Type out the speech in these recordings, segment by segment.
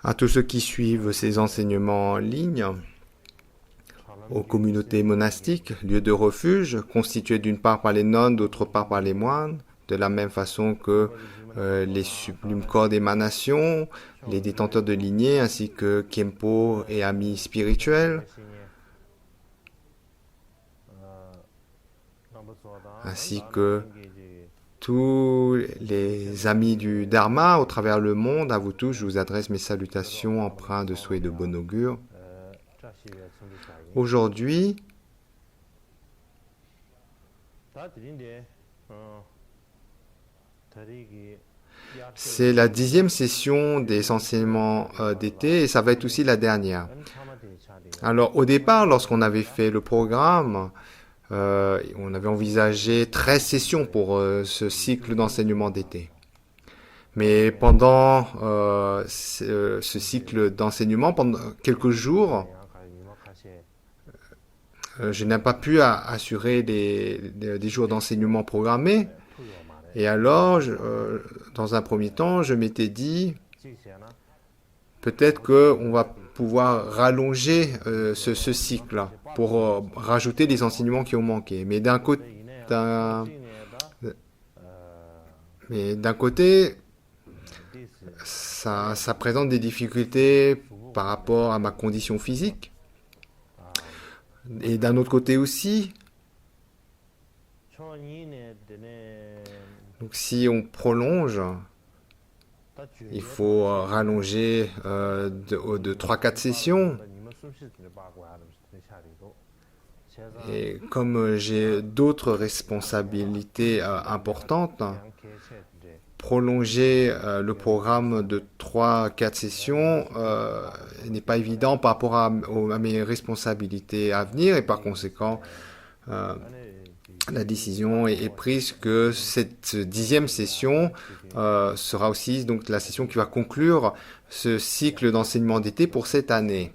À tous ceux qui suivent ces enseignements en ligne, aux communautés monastiques, lieux de refuge, constitués d'une part par les nonnes, d'autre part par les moines, de la même façon que les sublimes corps d'émanation, les détenteurs de lignée, ainsi que Kempo et amis spirituels, ainsi que tous les amis du Dharma au travers le monde. À vous tous, je vous adresse mes salutations empreintes de souhaits de bon augure. Aujourd'hui, c'est la 10e session des enseignements d'été et ça va être aussi la dernière. Alors au départ, lorsqu'on avait fait le programme, on avait envisagé 13 sessions pour ce cycle d'enseignement d'été. Mais pendant ce cycle d'enseignement, pendant quelques jours, je n'ai pas pu assurer des jours d'enseignement programmés. Et alors, dans un premier temps, je m'étais dit, peut-être qu'on va pouvoir rallonger ce cycle-là pour rajouter les enseignements qui ont manqué. Mais d'un côté, ça présente des difficultés par rapport à ma condition physique. Et d'un autre côté aussi, donc si on prolonge, il faut rallonger de 3-4 sessions. Et comme j'ai d'autres responsabilités importantes, prolonger le programme de 3-4 sessions n'est pas évident par rapport à mes responsabilités à venir et par conséquent, la décision est prise que cette 10e session sera aussi donc la session qui va conclure ce cycle d'enseignement d'été pour cette année.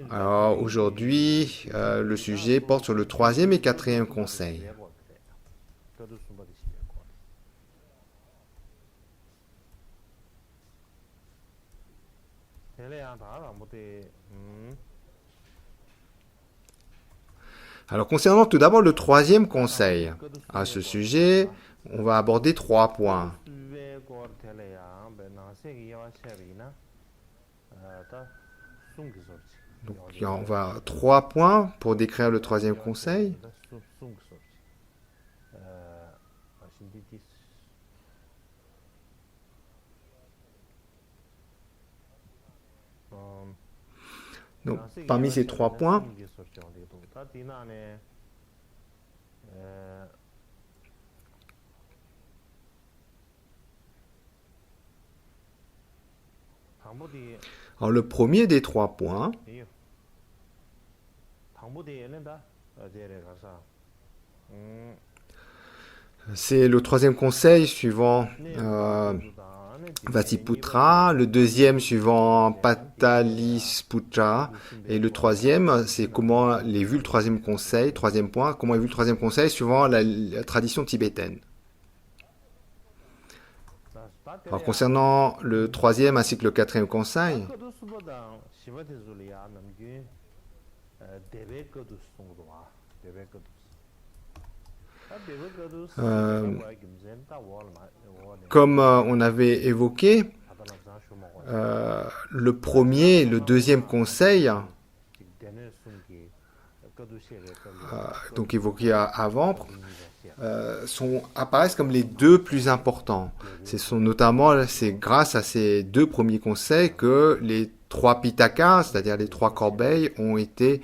Alors aujourd'hui, le sujet porte sur le 3e et 4e conseil. Alors concernant tout d'abord le 3e conseil, à ce sujet, on va aborder 3 points. Donc on va 3 points pour décrire le 3e conseil. Donc parmi ces 3 points, alors le premier des 3 points, c'est le 3e conseil suivant Vatiputra, le 2e suivant Patalisputra, et le 3e, c'est comment est vu le 3e conseil, 3e point, comment est vu le 3e conseil suivant la tradition tibétaine. Alors concernant le 3e ainsi que le 4e conseil, comme on avait évoqué, le premier et le 2e conseil, donc évoqué avant, apparaissent comme les deux plus importants. C'est grâce à ces deux premiers conseils que les 3 pitakas, c'est-à-dire les 3 corbeilles, ont été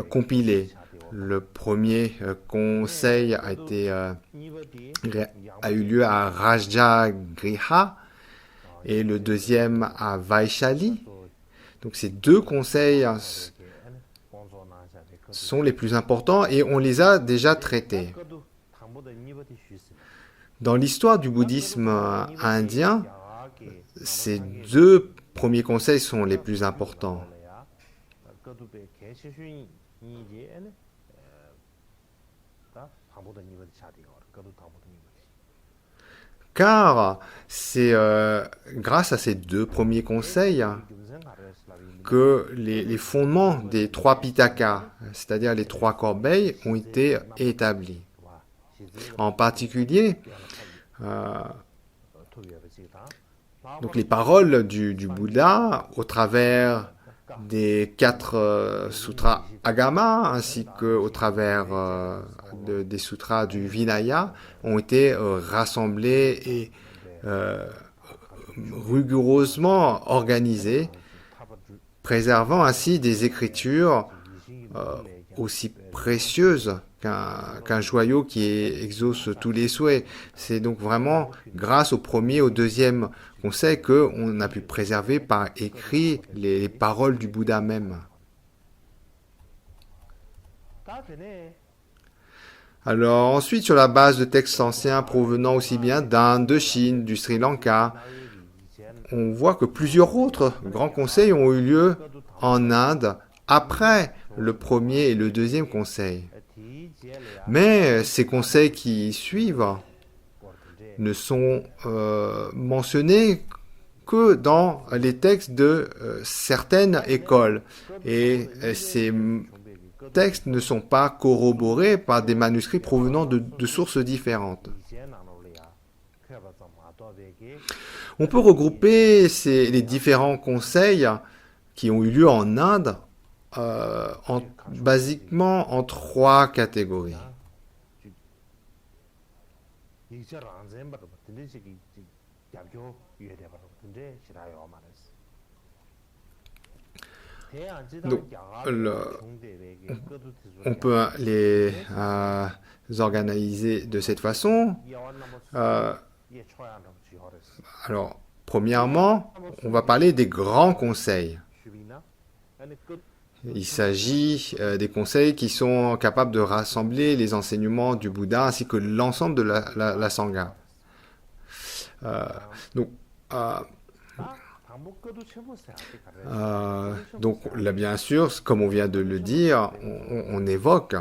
compilés. Le premier conseil a eu lieu à Rajagriha et le deuxième à Vaishali. Donc ces deux conseils sont les plus importants et on les a déjà traités. Dans l'histoire du bouddhisme indien, ces deux premiers conseils sont les plus importants. car c'est grâce à ces deux premiers conseils que les fondements des trois Pitaka, c'est-à-dire les trois corbeilles, ont été établis. En particulier, euh, donc les paroles du Bouddha au travers des quatre sutras Agama ainsi qu'au travers des sutras du Vinaya ont été rassemblés et euh, rigoureusement organisés, préservant ainsi des écritures euh, aussi précieuses qu'un joyau qui exauce tous les souhaits. C'est donc vraiment grâce au premier, au deuxième conseil qu'on a pu préserver par écrit les paroles du Bouddha même. Alors ensuite, sur la base de textes anciens provenant aussi bien d'Inde, de Chine, du Sri Lanka, on voit que plusieurs autres grands conseils ont eu lieu en Inde après le premier et le deuxième conseil. Mais ces conseils qui suivent ne sont mentionnés que dans les textes de certaines écoles. Et ces textes ne sont pas corroborés par des manuscrits provenant de sources différentes. On peut regrouper les différents conseils qui ont eu lieu en Inde basiquement en trois catégories. Donc, on peut les organiser de cette façon. Alors, premièrement, on va parler des grands conseils. Il s'agit des conseils qui sont capables de rassembler les enseignements du Bouddha ainsi que l'ensemble de la Sangha. Donc, là, bien sûr, comme on vient de le dire, on évoque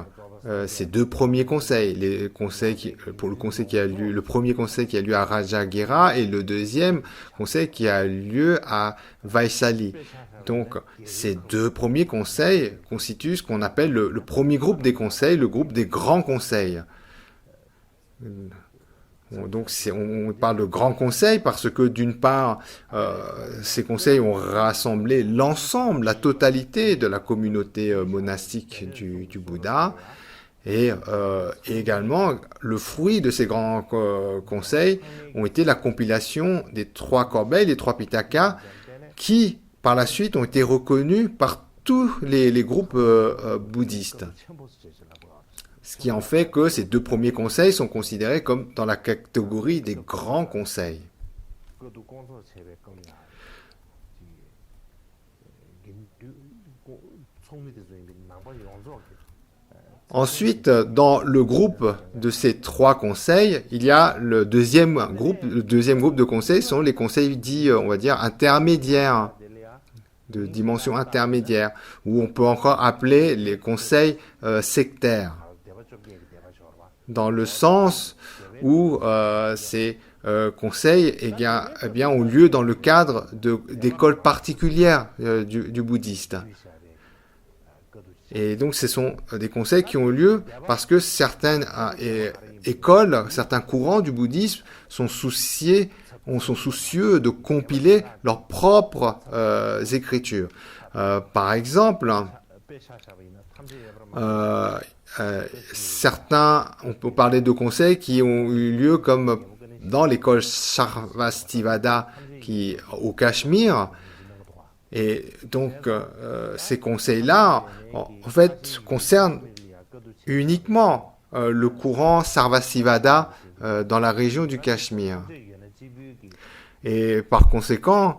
ces deux premiers conseils, les conseils pour le conseil qui a lieu, le premier conseil qui a lieu à Rajagira et le deuxième conseil qui a lieu à Vaisali. Donc, ces deux premiers conseils constituent ce qu'on appelle le premier groupe des conseils, le groupe des grands conseils. Donc on parle de grands conseils parce que d'une part, ces conseils ont rassemblé l'ensemble, la totalité de la communauté monastique du Bouddha. Et également, le fruit de ces grands conseils ont été la compilation des trois corbeilles, les trois Pitaka, qui par la suite ont été reconnus par tous les groupes bouddhistes. Ce qui en fait que ces deux premiers conseils sont considérés comme dans la catégorie des grands conseils. Ensuite, dans le groupe de ces trois conseils, il y a le deuxième groupe. Le deuxième groupe de conseils sont les conseils dits, on va dire, intermédiaires, de dimension intermédiaire, où on peut encore appeler les conseils sectaires, dans le sens où ces conseils ont lieu dans le cadre d'écoles particulières du bouddhiste. Et donc ce sont des conseils qui ont lieu parce que certaines écoles, certains courants du bouddhisme sont soucieux de compiler leurs propres écritures. Par exemple, certains, on peut parler de conseils qui ont eu lieu comme dans l'école Sarvastivada au Cachemire. Et donc, ces conseils-là, en fait, concernent uniquement le courant Sarvastivada dans la région du Cachemire. Et par conséquent,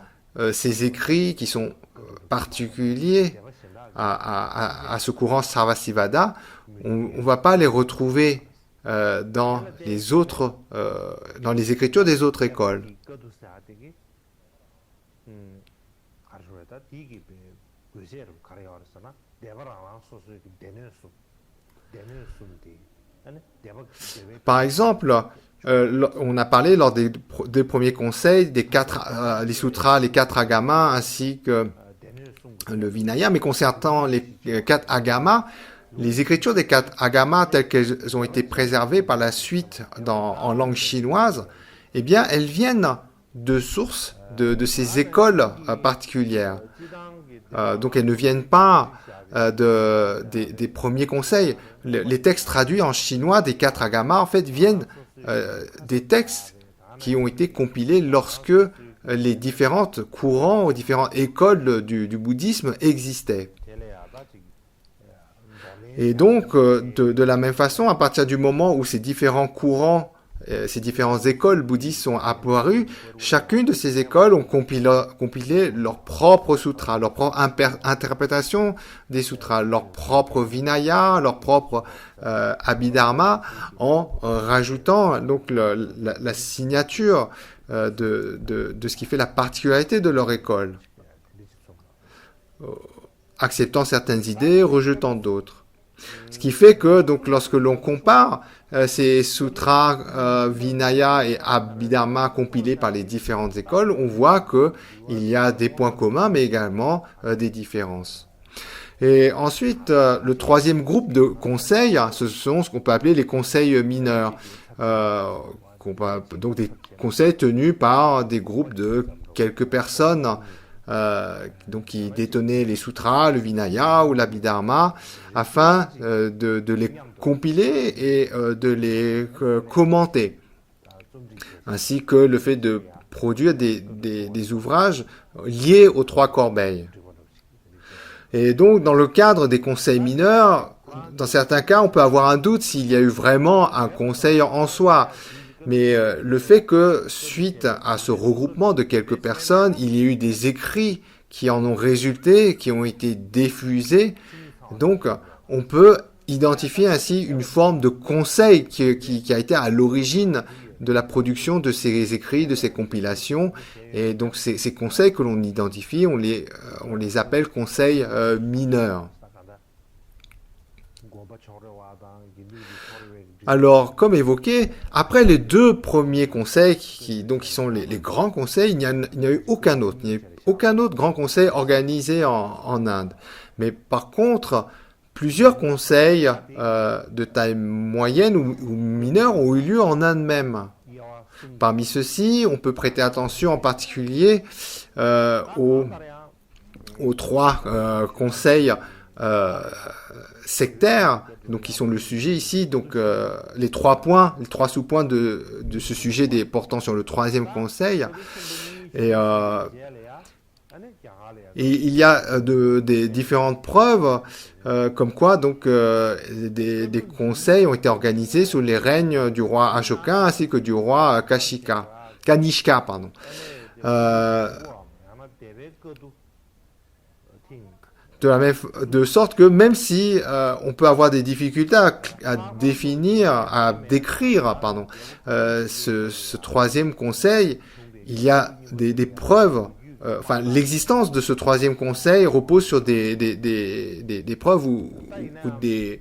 ces écrits qui sont particuliers à ce courant Sarvastivada, on ne va pas les retrouver dans les écritures des autres écoles. Par exemple, on a parlé lors des premiers conseils les sutras, les 4 agamas ainsi que le Vinaya, mais concernant les 4 agamas, les écritures des 4 agamas telles qu'elles ont été préservées par la suite en langue chinoise, eh bien, elles viennent de sources de ces écoles particulières. Donc, elles ne viennent pas des premiers conseils. Les textes traduits en chinois des 4 agamas, en fait, viennent des textes qui ont été compilés lorsque les différents courants ou différentes écoles du bouddhisme existaient. Et donc, de la même façon, à partir du moment où ces différents courants, ces différentes écoles bouddhistes sont apparues, chacune de ces écoles ont compilé leur propre sutra, leur propre interprétation des sutras, leur propre vinaya, leur propre abhidharma, en rajoutant donc la signature de ce qui fait la particularité de leur école, acceptant certaines idées, rejetant d'autres. Ce qui fait que donc lorsque l'on compare ces sutras Vinaya et Abhidharma compilés par les différentes écoles, on voit que il y a des points communs, mais également des différences. Et ensuite, le troisième groupe de conseils, ce sont ce qu'on peut appeler les conseils mineurs, donc des conseils tenus par des groupes de quelques personnes. Donc qui détenaient les sutras, le Vinaya ou l'Abhidharma, afin de les compiler et de les commenter, ainsi que le fait de produire des ouvrages liés aux 3 corbeilles. Et donc, dans le cadre des conseils mineurs, dans certains cas, on peut avoir un doute s'il y a eu vraiment un conseil en soi. Mais le fait que, suite à ce regroupement de quelques personnes, il y ait eu des écrits qui en ont résulté, qui ont été diffusés, donc on peut identifier ainsi une forme de conseil qui a été à l'origine de la production de ces écrits, de ces compilations. Et donc ces conseils que l'on identifie, on les appelle conseils mineurs. Alors, comme évoqué, après les 2 premiers conseils, qui sont les grands conseils, il n'y a eu aucun autre. Il n'y a eu aucun autre grand conseil organisé en Inde. Mais par contre, plusieurs conseils de taille moyenne ou mineure ont eu lieu en Inde même. Parmi ceux-ci, on peut prêter attention en particulier aux 3 conseils sectaires, donc qui sont le sujet ici, donc les 3 points, les 3 sous-points de ce sujet portant sur le 3e conseil. Et il y a des différentes preuves comme quoi donc des conseils ont été organisés sous les règnes du roi Ashoka ainsi que du roi Kanishka, pardon. De sorte que même si on peut avoir des difficultés à décrire ce 3e conseil, il y a des preuves. L'existence de ce 3e conseil repose sur des preuves ou des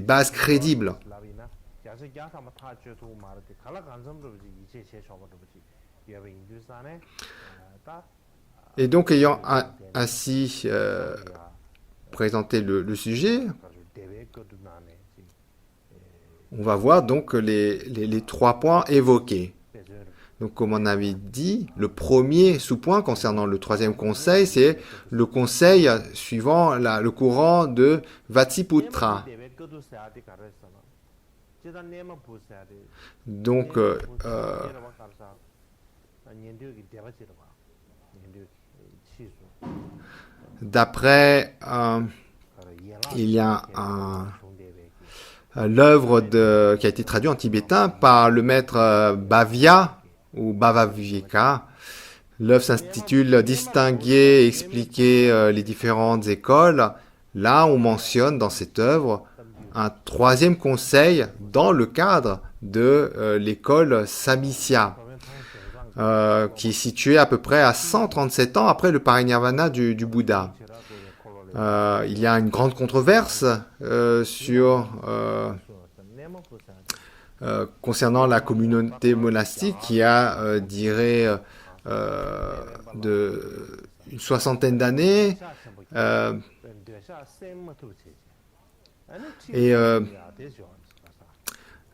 bases crédibles. Et donc, ayant ainsi présenté le sujet, on va voir donc les 3 points évoqués. Donc, comme on avait dit, le premier sous-point concernant le 3e conseil, c'est le conseil suivant le courant de Vatsiputra. Donc, d'après, il y a l'œuvre qui a été traduite en tibétain par le maître Bhavya ou Bhavavika. L'œuvre s'intitule « Distinguer et expliquer les différentes écoles ». Là, on mentionne dans cette œuvre un 3e conseil dans le cadre de l'école Samkhya, qui est située à peu près à 137 ans après le parinirvana du Bouddha. Il y a une grande controverse sur concernant la communauté monastique qui a, une soixantaine d'années. Euh, et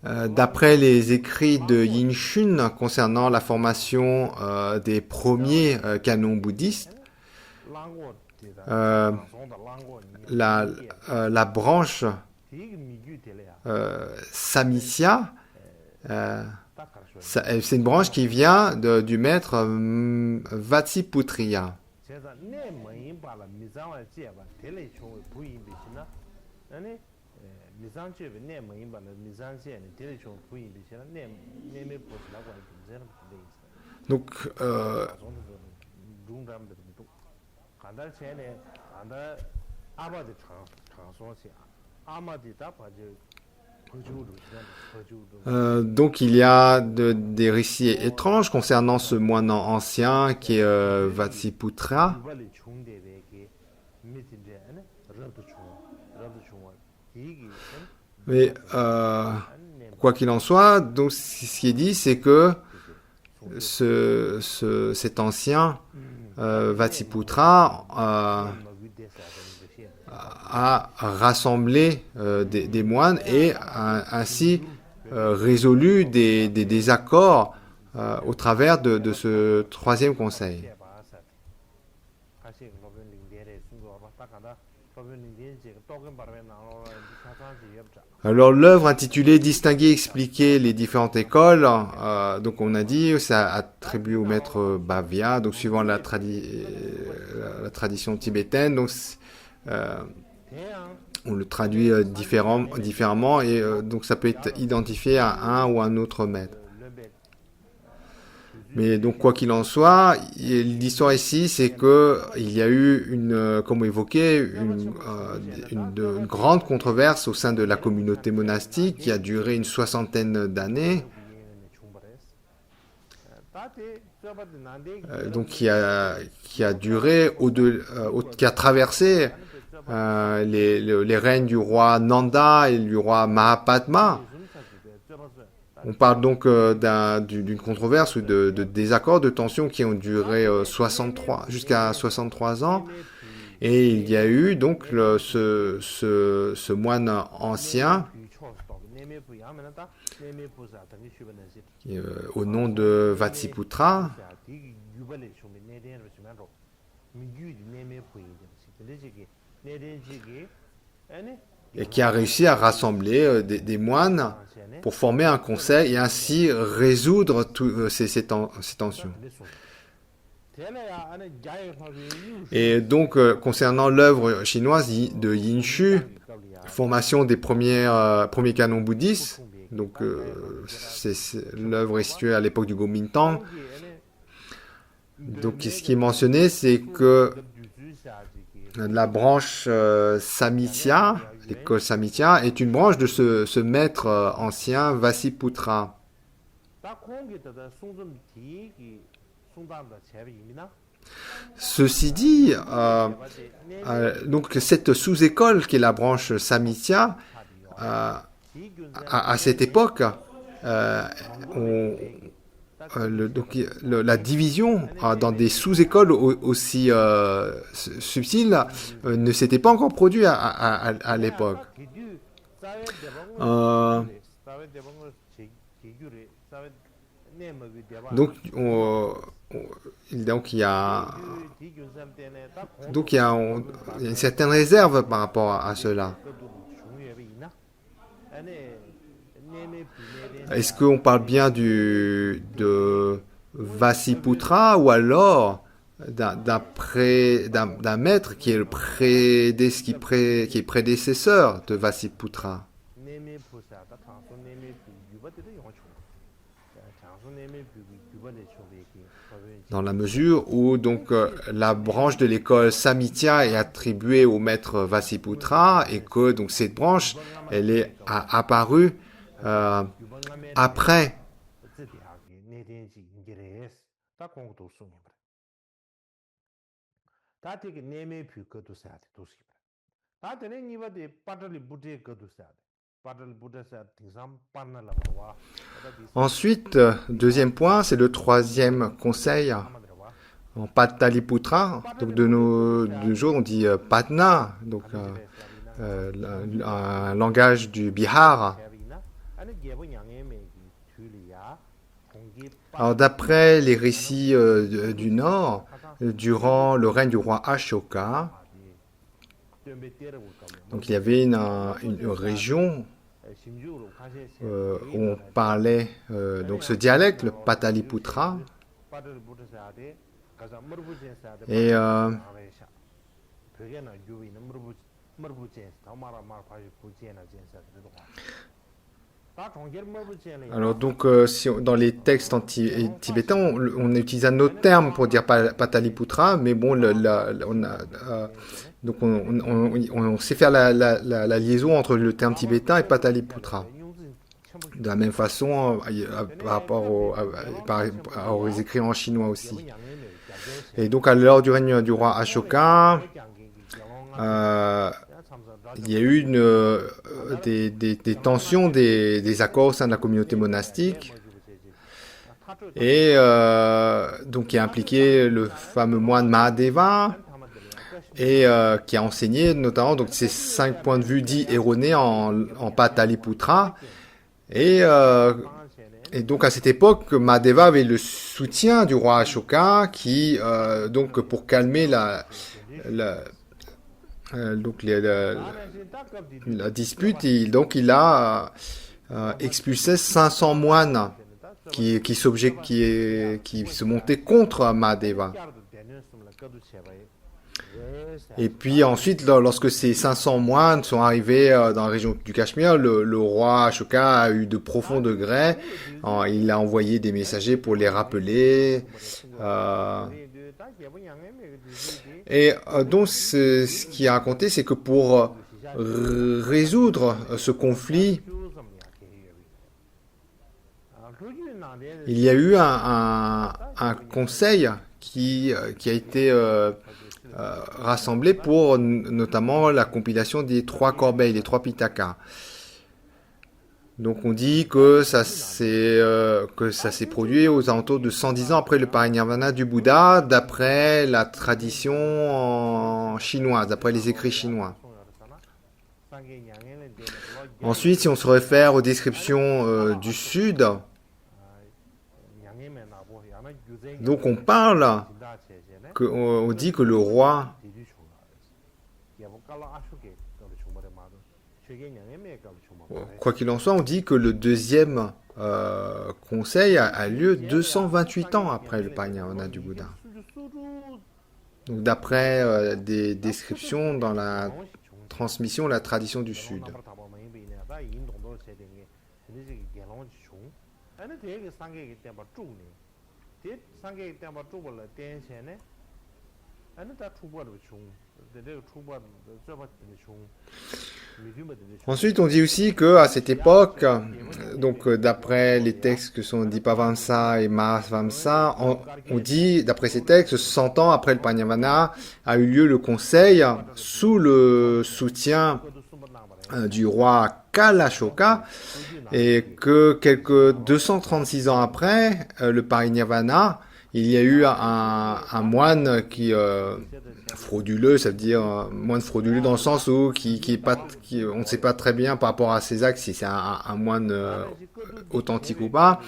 d'après les écrits de Yin Shun concernant la formation des premiers canons bouddhistes, euh, la branche Samkhya, c'est une branche qui vient du maître Vatsiputriya. Donc, donc il y a des récits étranges concernant ce moine ancien qui est Vatsiputra. Mais quoi qu'il en soit, donc ce qui est dit, c'est que cet ancien Vatsiputra a rassemblé des moines et a ainsi résolu des désaccords au travers de ce troisième conseil. Alors l'œuvre intitulée Distinguer, expliquer les différentes écoles, donc on a dit, ça attribué au maître Bhavya, donc suivant la tradition tibétaine, donc on le traduit différemment et donc ça peut être identifié à un ou un autre maître. Mais donc quoi qu'il en soit, l'histoire ici, c'est que il y a eu comme évoqué, une grande controverse au sein de la communauté monastique qui a duré une soixantaine d'années, donc qui a duré qui a traversé les règnes du roi Nanda et du roi Mahapadma. On parle donc d'une controverse ou de désaccords, de tensions qui ont duré 63 jusqu'à 63 ans. Et il y a eu donc ce moine ancien au nom de Vatsiputra et qui a réussi à rassembler des moines pour former un conseil et ainsi résoudre toutes ces tensions. Et donc, concernant l'œuvre chinoise de Yin Shu, formation des premiers canons bouddhistes, donc l'œuvre est située à l'époque du Kuomintang. Donc, ce qui est mentionné, c'est que la branche Samkhya, l'école Samkhya, est une branche de ce maître ancien Vassiputra. Ceci dit, donc cette sous-école qui est la branche Samkhya, à cette époque, la division dans des sous-écoles aussi subtiles ne s'était pas encore produite à l'époque. Donc, il y a une certaine réserve par rapport à cela. Est-ce qu'on parle bien de Vassiputra ou alors d'un maître qui est qui est prédécesseur de Vassiputra? Dans la mesure où donc la branche de l'école Samkhya est attribuée au maître Vassiputra et que donc cette branche elle est apparue après. Ensuite, deuxième point, c'est le troisième conseil en Pataliputra. Donc de nos jours, on dit Patna, donc un langage du Bihar. Alors d'après les récits du Nord, durant le règne du roi Ashoka, donc il y avait une région où on parlait donc ce dialecte, le Pataliputra, et alors donc si dans les textes tibétains, on utilise un autre terme pour dire Pataliputra, mais bon, on a, donc on sait faire la liaison entre le terme tibétain et Pataliputra. De la même façon, par rapport aux écrits en chinois aussi. Et donc, à l'heure du règne du roi Ashoka, il y a eu des tensions, des accords au sein de la communauté monastique. Et donc, qui a impliqué le fameux moine Mahadeva, et qui a enseigné notamment donc, ces 5 points de vue dits erronés en Pataliputra. Et donc à cette époque, Mahadeva avait le soutien du roi Ashoka qui, donc pour calmer la dispute, il a expulsé 500 moines qui se montaient contre Mahadeva. Et puis ensuite, lorsque ces 500 moines sont arrivés dans la région du Cachemire, le roi Ashoka a eu de profonds regrets. Il a envoyé des messagers pour les rappeler. Et donc, ce qui est raconté, c'est que pour résoudre ce conflit, il y a eu un conseil qui a été rassemblés pour notamment la compilation des 3 corbeilles, les 3 pitakas. Donc on dit que ça s'est produit aux alentours de 110 ans après le parinirvana du Bouddha, d'après la tradition chinoise, d'après les écrits chinois. Ensuite, si on se réfère aux descriptions du Sud, donc on parle on dit que le roi, quoi qu'il en soit, on dit que le deuxième conseil a lieu 228 ans après le parinirvana du Bouddha. Donc d'après des descriptions dans la transmission, la tradition du Sud. Ensuite, on dit aussi que à cette époque, donc d'après les textes que sont Dipavamsa et Mahavamsa, on dit, d'après ces textes, 100 ans après le parinirvana, a eu lieu le conseil sous le soutien du roi Kalashoka, et que quelques 236 ans après le parinirvana, il y a eu un moine qui frauduleux, ça veut dire moine frauduleux dans le sens où on ne sait pas très bien par rapport à ses actes si c'est un moine authentique ou pas,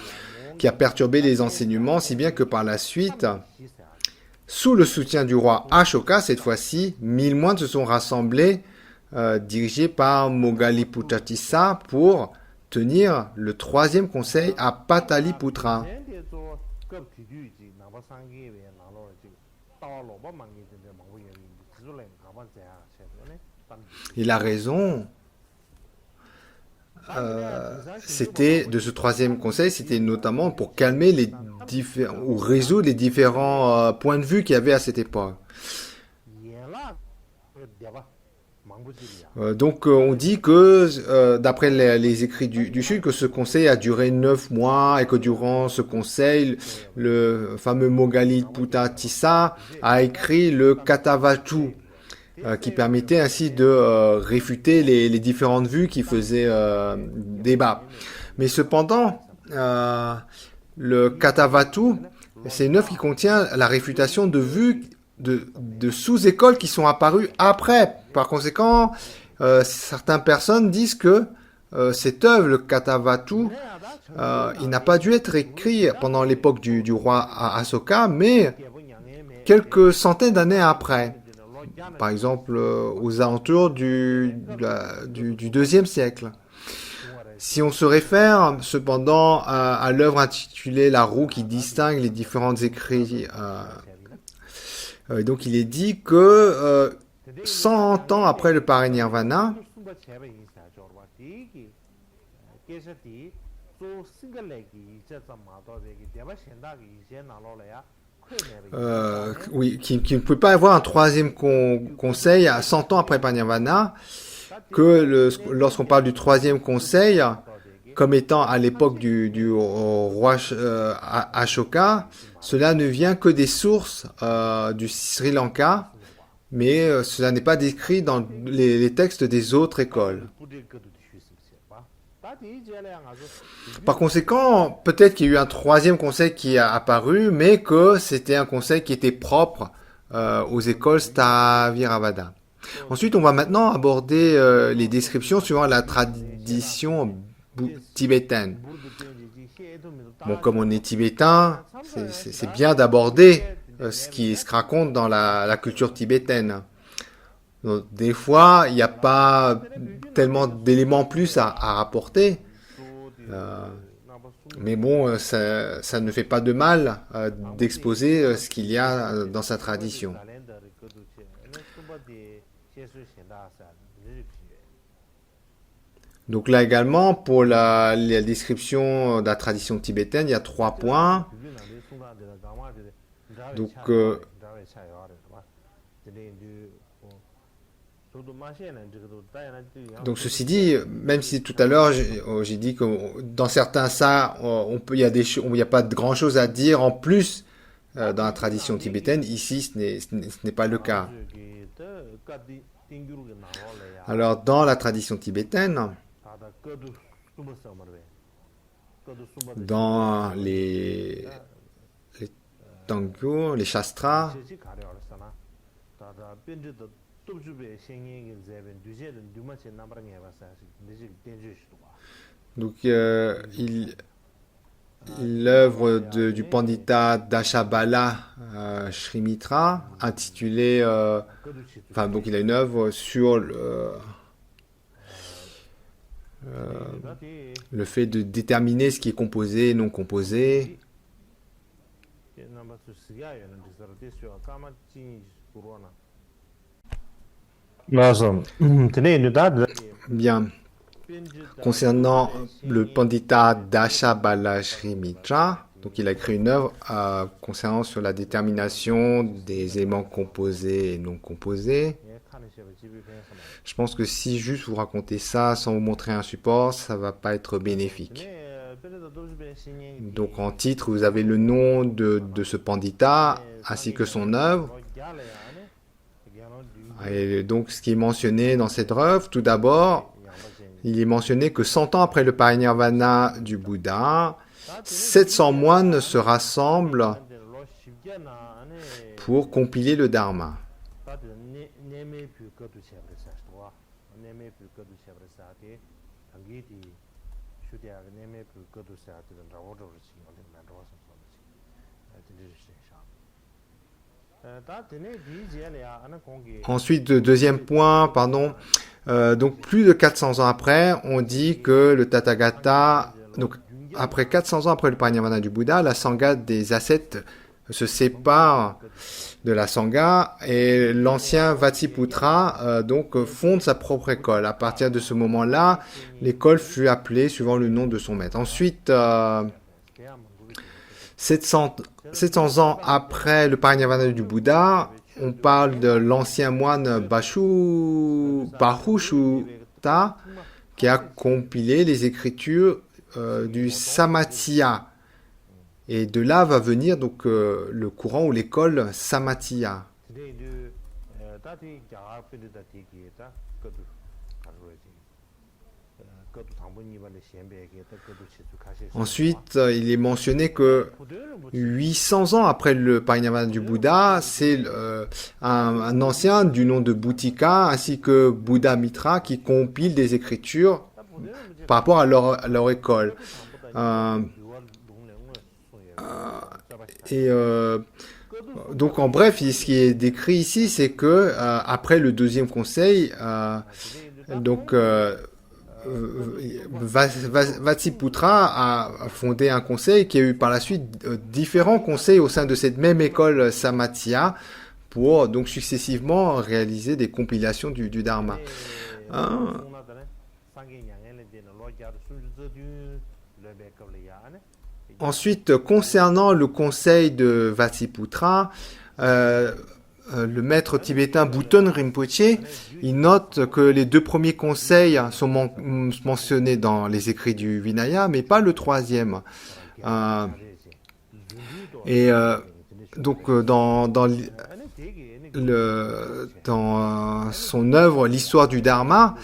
qui a perturbé les enseignements, si bien que par la suite, sous le soutien du roi Ashoka, cette fois-ci, 1000 moines se sont rassemblés, dirigés par Moggaliputtatissa, pour tenir le 3e conseil à Pataliputra. Et la raison de ce 3e conseil, c'était notamment pour calmer ou résoudre les différents points de vue qu'il y avait à cette époque. Donc on dit que, d'après les écrits du Sud, que ce conseil a duré 9 mois et que durant ce conseil, le fameux Moggaliputtatissa a écrit le Katavatu. qui permettait ainsi de réfuter les différentes vues qui faisaient débat. Mais cependant, le Katavatu, c'est une œuvre qui contient la réfutation de vues de sous-écoles qui sont apparues après. Par conséquent, certaines personnes disent que cette œuvre, le Katavatu, il n'a pas dû être écrit pendant l'époque du roi Asoka, mais quelques centaines d'années après. Par exemple, aux alentours du 2e siècle. Si on se réfère cependant à l'œuvre intitulée La roue qui distingue les différents écrits, donc il est dit que 100 ans après le parinirvana, oui, qui ne peut pas avoir un troisième conseil à 100 ans après le parinirvana, que lorsqu'on parle du troisième conseil, comme étant à l'époque du roi Ashoka, cela ne vient que des sources du Sri Lanka, mais cela n'est pas décrit dans les textes des autres écoles. Par conséquent, peut-être qu'il y a eu un troisième conseil qui a apparu, mais que c'était un conseil qui était propre aux écoles Sthaviravada. Ensuite, on va maintenant aborder les descriptions suivant la tradition tibétaine. Bon, comme on est tibétain, c'est bien d'aborder ce qui se raconte dans la culture tibétaine. Donc, des fois, il n'y a pas tellement d'éléments plus à rapporter. Mais bon, ça ne fait pas de mal d'exposer ce qu'il y a dans sa tradition. Donc là également, pour la description de la tradition tibétaine, il y a 3 points. Donc ceci dit, même si tout à l'heure j'ai dit que dans certains ça, il n'y a pas de grand chose à dire en plus dans la tradition tibétaine, ici ce n'est pas le cas. Alors dans la tradition tibétaine, dans les Tangyur, les Shastras, donc l'œuvre du Pandita Dashabala Shrimitra intitulée, donc il a une œuvre sur le fait de déterminer ce qui est composé et non composé. Bien. Concernant le Pandita Dashabala Shrimitra, donc il a écrit une œuvre concernant sur la détermination des éléments composés et non composés. Je pense que si juste vous racontez ça sans vous montrer un support, ça va pas être bénéfique. Donc en titre, vous avez le nom de ce Pandita ainsi que son œuvre. Et donc ce qui est mentionné dans cette œuvre, tout d'abord, il est mentionné que 100 ans après le parinirvana du Bouddha, 700 moines se rassemblent pour compiler le Dharma. Ensuite, deuxième point, donc plus de 400 ans après, on dit que le Tathagata, donc après 400 ans après le parinirvana du Bouddha, la Sangha des ascètes se sépare de la Sangha et l'ancien Vatsiputra fonde sa propre école. À partir de ce moment-là, l'école fut appelée suivant le nom de son maître. Ensuite, 700 ans après le parinirvana du Bouddha, on parle de l'ancien moine Bahushuta qui a compilé les écritures du Samatya. Et de là va venir donc le courant ou l'école Samatya. Ensuite, il est mentionné que 800 ans après le parinirvana du Bouddha, c'est un ancien du nom de Bhuttika ainsi que Bouddha Mitra qui compile des écritures par rapport à leur école. Euh, et donc en bref, ce qui est décrit ici, c'est que après le deuxième conseil, donc Vatsiputra a fondé un conseil qui a eu par la suite différents conseils au sein de cette même école Samatya pour donc successivement réaliser des compilations du Dharma. Hein? Ensuite, concernant le conseil de Vatsiputra, le maître tibétain Bhuton Rinpoche, il note que les deux premiers conseils sont mentionnés dans les écrits du Vinaya, mais pas le troisième. Donc, dans son œuvre L'histoire du Dharma,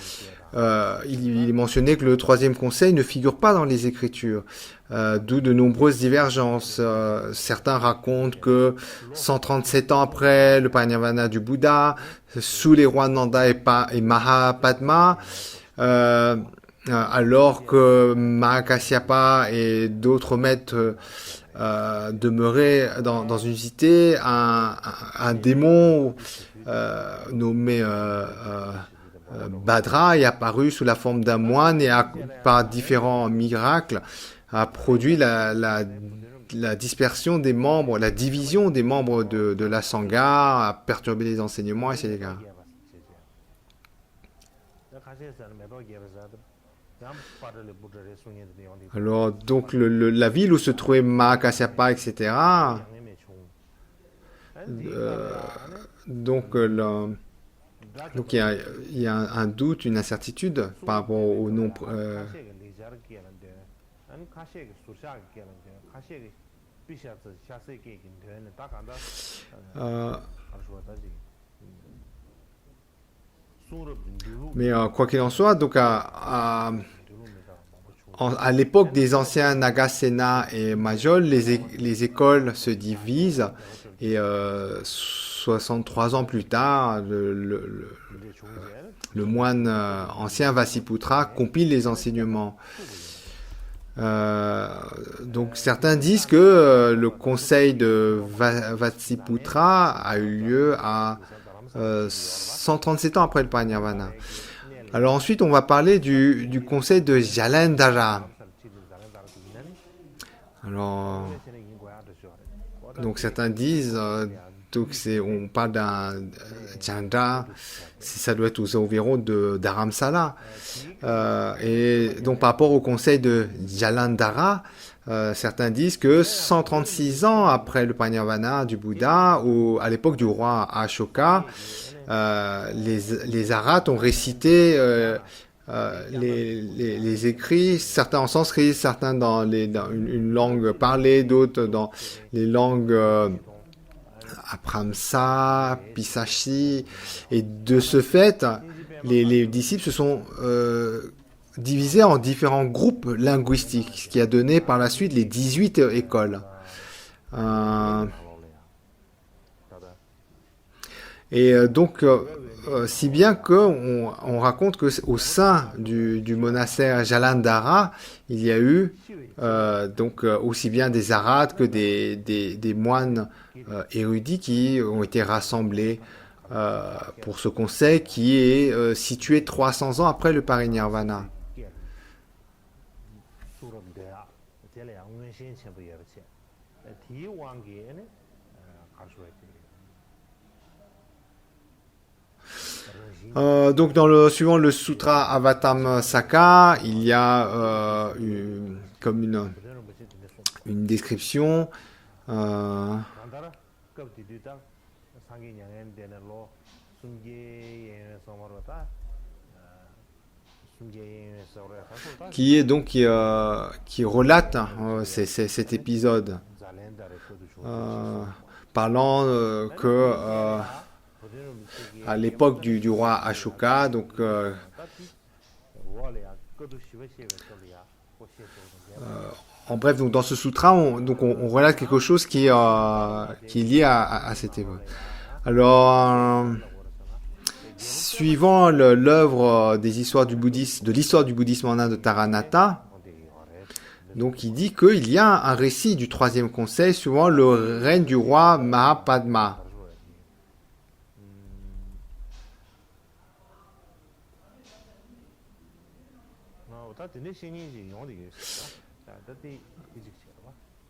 il est mentionné que le troisième conseil ne figure pas dans les Écritures, d'où de nombreuses divergences. Certains racontent que 137 ans après le parinirvana du Bouddha, sous les rois Nanda et Mahapadma, alors que Mahakasyapa et d'autres maîtres demeuraient dans une cité, un démon nommé Bhadra est apparu sous la forme d'un moine et par différents miracles a produit la dispersion des membres, la division des membres de la Sangha, a perturbé les enseignements, etc. Alors, donc, la ville où se trouvait Mahakasyapa, etc., donc, il y a un doute, une incertitude par rapport au nom. Mais quoi qu'il en soit, donc à l'époque des anciens Nagasena et Majol, les écoles se divisent et 63 ans plus tard, le moine ancien Vatsiputra compile les enseignements. Donc certains disent que le conseil de Vatsiputra a eu lieu à 137 ans après le parinirvana. Alors ensuite, on va parler du conseil de Jalandhara. Alors, donc certains disent, donc on parle d'un Janda, ça doit être aux environs de Dharamsala. Et donc par rapport au conseil de Jalandhara, certains disent que 136 ans après le parinirvana du Bouddha, à l'époque du roi Ashoka, les Arhats ont récité les écrits, certains en sanskrit, certains dans une langue parlée, d'autres dans les langues Apramsa, Pisachi, et de ce fait, les disciples se sont divisés en différents groupes linguistiques, ce qui a donné par la suite les 18 écoles. Et donc, si bien qu'on raconte qu'au sein du monastère Jalandhara, il y a eu donc aussi bien des arhats que des moines érudits qui ont été rassemblés pour ce conseil qui est situé 300 ans après le parinirvana. Donc suivant le sutra Avatamsaka, il y a comme une description qui est donc qui relate cet épisode parlant que à l'époque du roi Ashoka. Donc, en bref, donc dans ce sutra, on relate quelque chose qui est lié à cette époque. Alors, suivant l'œuvre des histoires du bouddhisme, de l'histoire du bouddhisme en Inde de Taranatha, donc il dit qu'il y a un récit du troisième conseil suivant le règne du roi Mahapadma.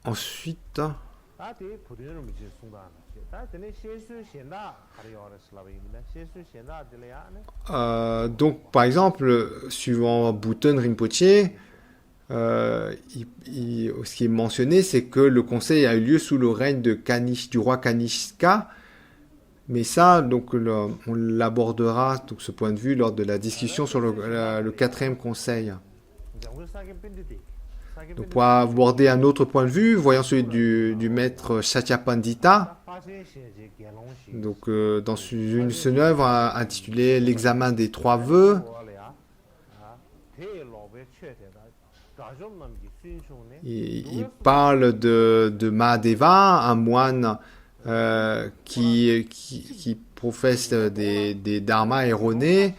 Ensuite, donc par exemple, suivant Bhutan Rinpoche, ce qui est mentionné, c'est que le conseil a eu lieu sous le règne du roi Kanishka, mais ça, donc, on l'abordera, donc, ce point de vue, lors de la discussion sur le quatrième conseil. Donc, pour aborder un autre point de vue, voyons celui du maître Satyapandita, donc, dans une œuvre intitulée L'examen des trois vœux. Il parle de Mahadeva, un moine qui professe des dharmas erronés,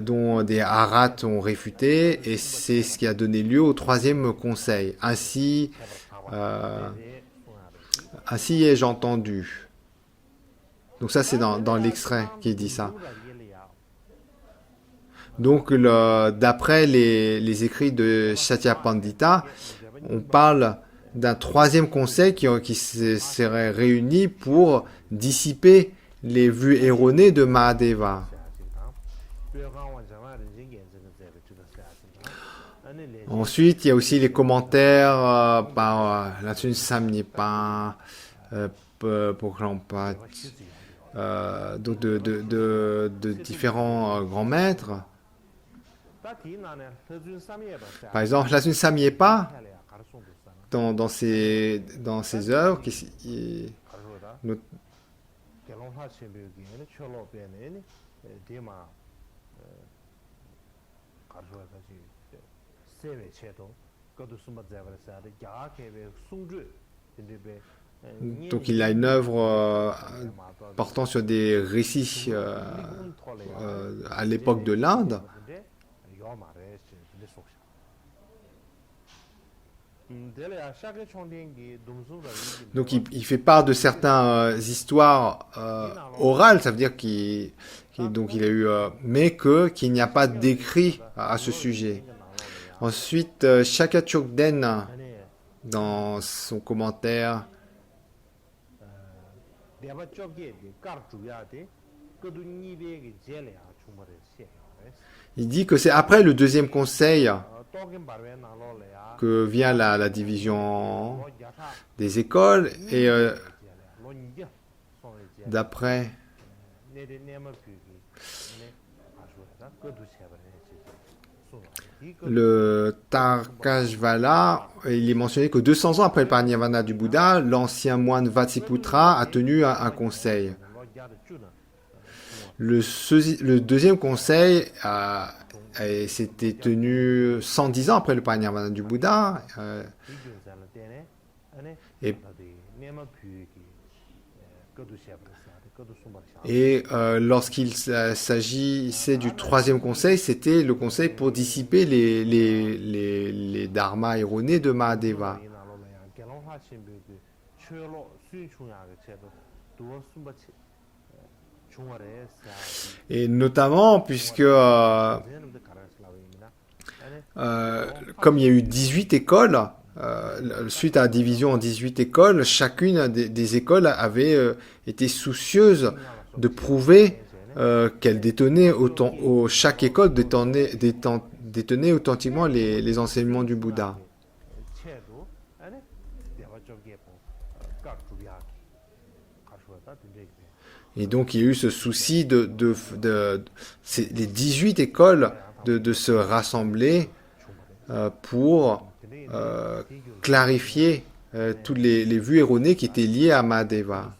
dont des harats ont réfuté, et c'est ce qui a donné lieu au troisième conseil. Ainsi ai-je entendu. Donc ça, c'est dans l'extrait qui dit ça. Donc, d'après les écrits de Satyapandita, on parle d'un troisième conseil qui serait réuni pour dissiper les vues erronées de Mahadeva. Ensuite, il y a aussi les commentaires par Latsun Samyepa, Pokrampa, donc de différents grands maîtres. Par exemple, Latsun Samyepa, dans ses œuvres, donc il a une œuvre portant sur des récits à l'époque de l'Inde. Donc il fait part de certaines histoires orales, ça veut dire qu'il a eu, mais qu'il n'y a pas d'écrit à ce sujet. Ensuite, Shakya Chokden, dans son commentaire, il dit que c'est après le deuxième conseil que vient la division des écoles, et d'après le Tarkashvala, il est mentionné que 200 ans après le Parinirvana du Bouddha, l'ancien moine Vatsiputra a tenu un conseil. Le deuxième conseil s'était tenu 110 ans après le Parinirvana du Bouddha. Et lorsqu'il s'agissait du troisième conseil, c'était le conseil pour dissiper les dharmas erronés de Mahadeva. Et notamment, puisque comme il y a eu 18 écoles, suite à la division en 18 écoles, chacune des écoles avait été soucieuse de prouver qu'elle détenait chaque école détenait authentiquement les enseignements du Bouddha. Et donc il y a eu ce souci les 18 écoles de se rassembler pour clarifier toutes les vues erronées qui étaient liées à Mahadeva.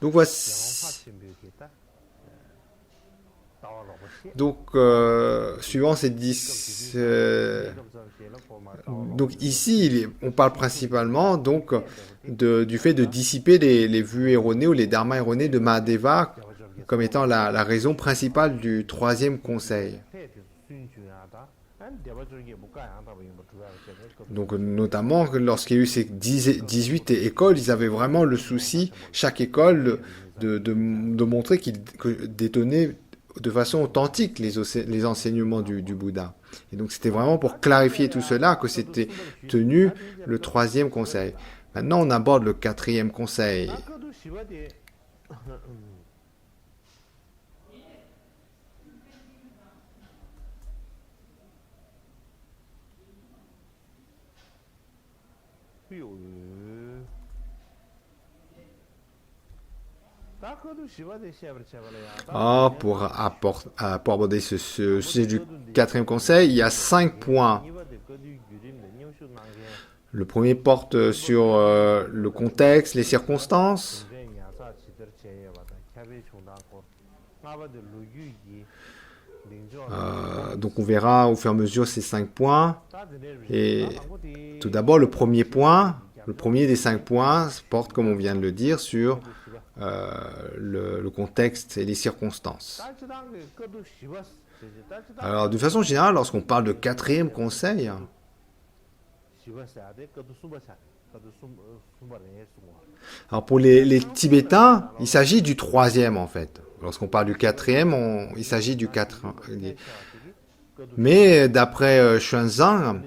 Donc voici. Donc, suivant ces 10... donc ici, on parle principalement donc, du fait de dissiper les vues erronées ou les dharmas erronés de Mahadeva comme étant la raison principale du troisième conseil. Donc notamment lorsqu'il y a eu ces 18 écoles, ils avaient vraiment le souci, chaque école, de montrer qu'ils détenaient de façon authentique les enseignements du Bouddha. Et donc c'était vraiment pour clarifier tout cela que c'était tenu le troisième conseil. Maintenant on aborde le quatrième conseil. Pour aborder ce sujet du quatrième conseil, il y a 5 points. Le premier porte sur le contexte, les circonstances. Donc on verra au fur et à mesure ces 5 points. Et tout d'abord, le premier point, le premier des 5 points porte, comme on vient de le dire, sur le contexte et les circonstances. Alors, de façon générale, lorsqu'on parle de quatrième conseil, alors pour les Tibétains, il s'agit du troisième en fait. Lorsqu'on parle du quatrième, il s'agit du quatrième. Mais d'après Xuanzang,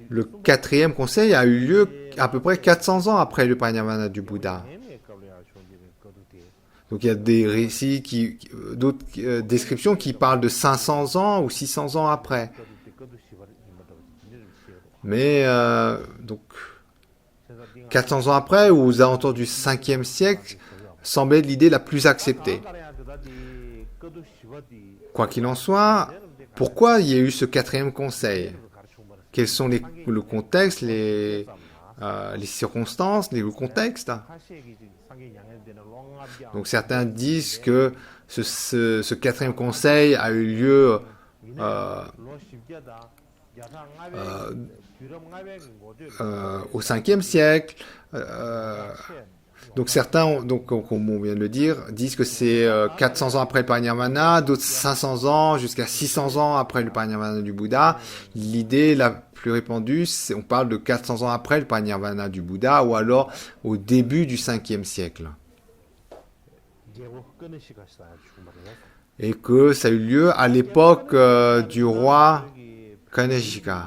le quatrième conseil a eu lieu à peu près 400 ans après le parinirvana du Bouddha. Donc il y a des récits, d'autres descriptions qui parlent de 500 ans ou 600 ans après. Mais donc 400 ans après, ou aux alentours du 5e siècle, semblait l'idée la plus acceptée. Quoi qu'il en soit, pourquoi il y a eu ce quatrième conseil? Quels sont le contexte, les circonstances, le contexte? Donc certains disent que ce quatrième conseil a eu lieu au 5e siècle. Donc certains, comme on vient de le dire, disent que c'est 400 ans après le parinirvana, d'autres 500 ans, jusqu'à 600 ans après le parinirvana du Bouddha. L'idée la plus répandue, on parle de 400 ans après le parinirvana du Bouddha, ou alors au début du 5e siècle. Et que ça a eu lieu à l'époque du roi Kaneshika.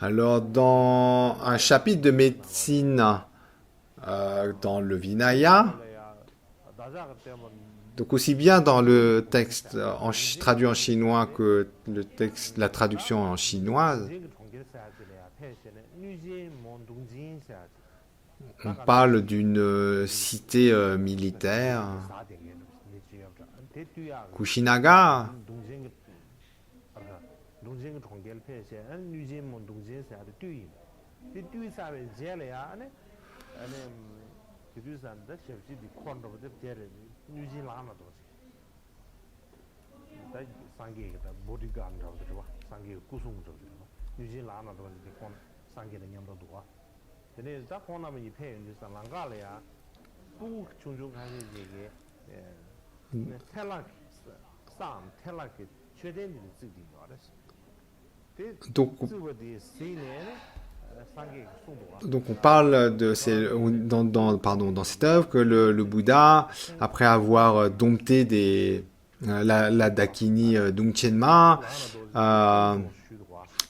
Alors, dans un chapitre de médecine dans le Vinaya, donc aussi bien dans le texte traduit en chinois que le texte, la traduction en chinoise, on parle d'une cité militaire, Kushinaga. Donc on parle dans cette œuvre que le Bouddha, après avoir dompté la Dakini Dungchenma,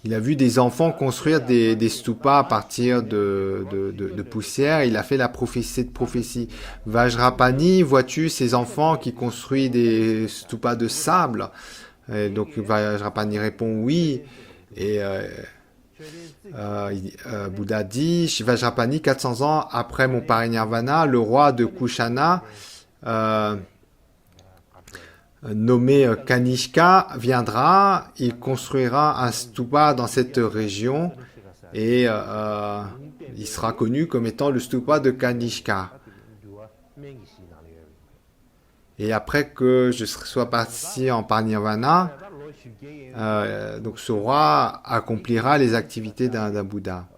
il a vu des enfants construire des stupas à partir de poussière. Il a fait cette prophétie. Vajrapani, vois-tu ces enfants qui construisent des stupas de sable? Et donc Vajrapani répond oui. Et Bouddha dit, Vajrapani, 400 ans après mon parinirvana, le roi de Kushana nommé Kanishka viendra, il construira un stupa dans cette région et il sera connu comme étant le stupa de Kanishka. Et après que je sois parti en parinirvana, donc ce roi accomplira les activités d'un Bouddha.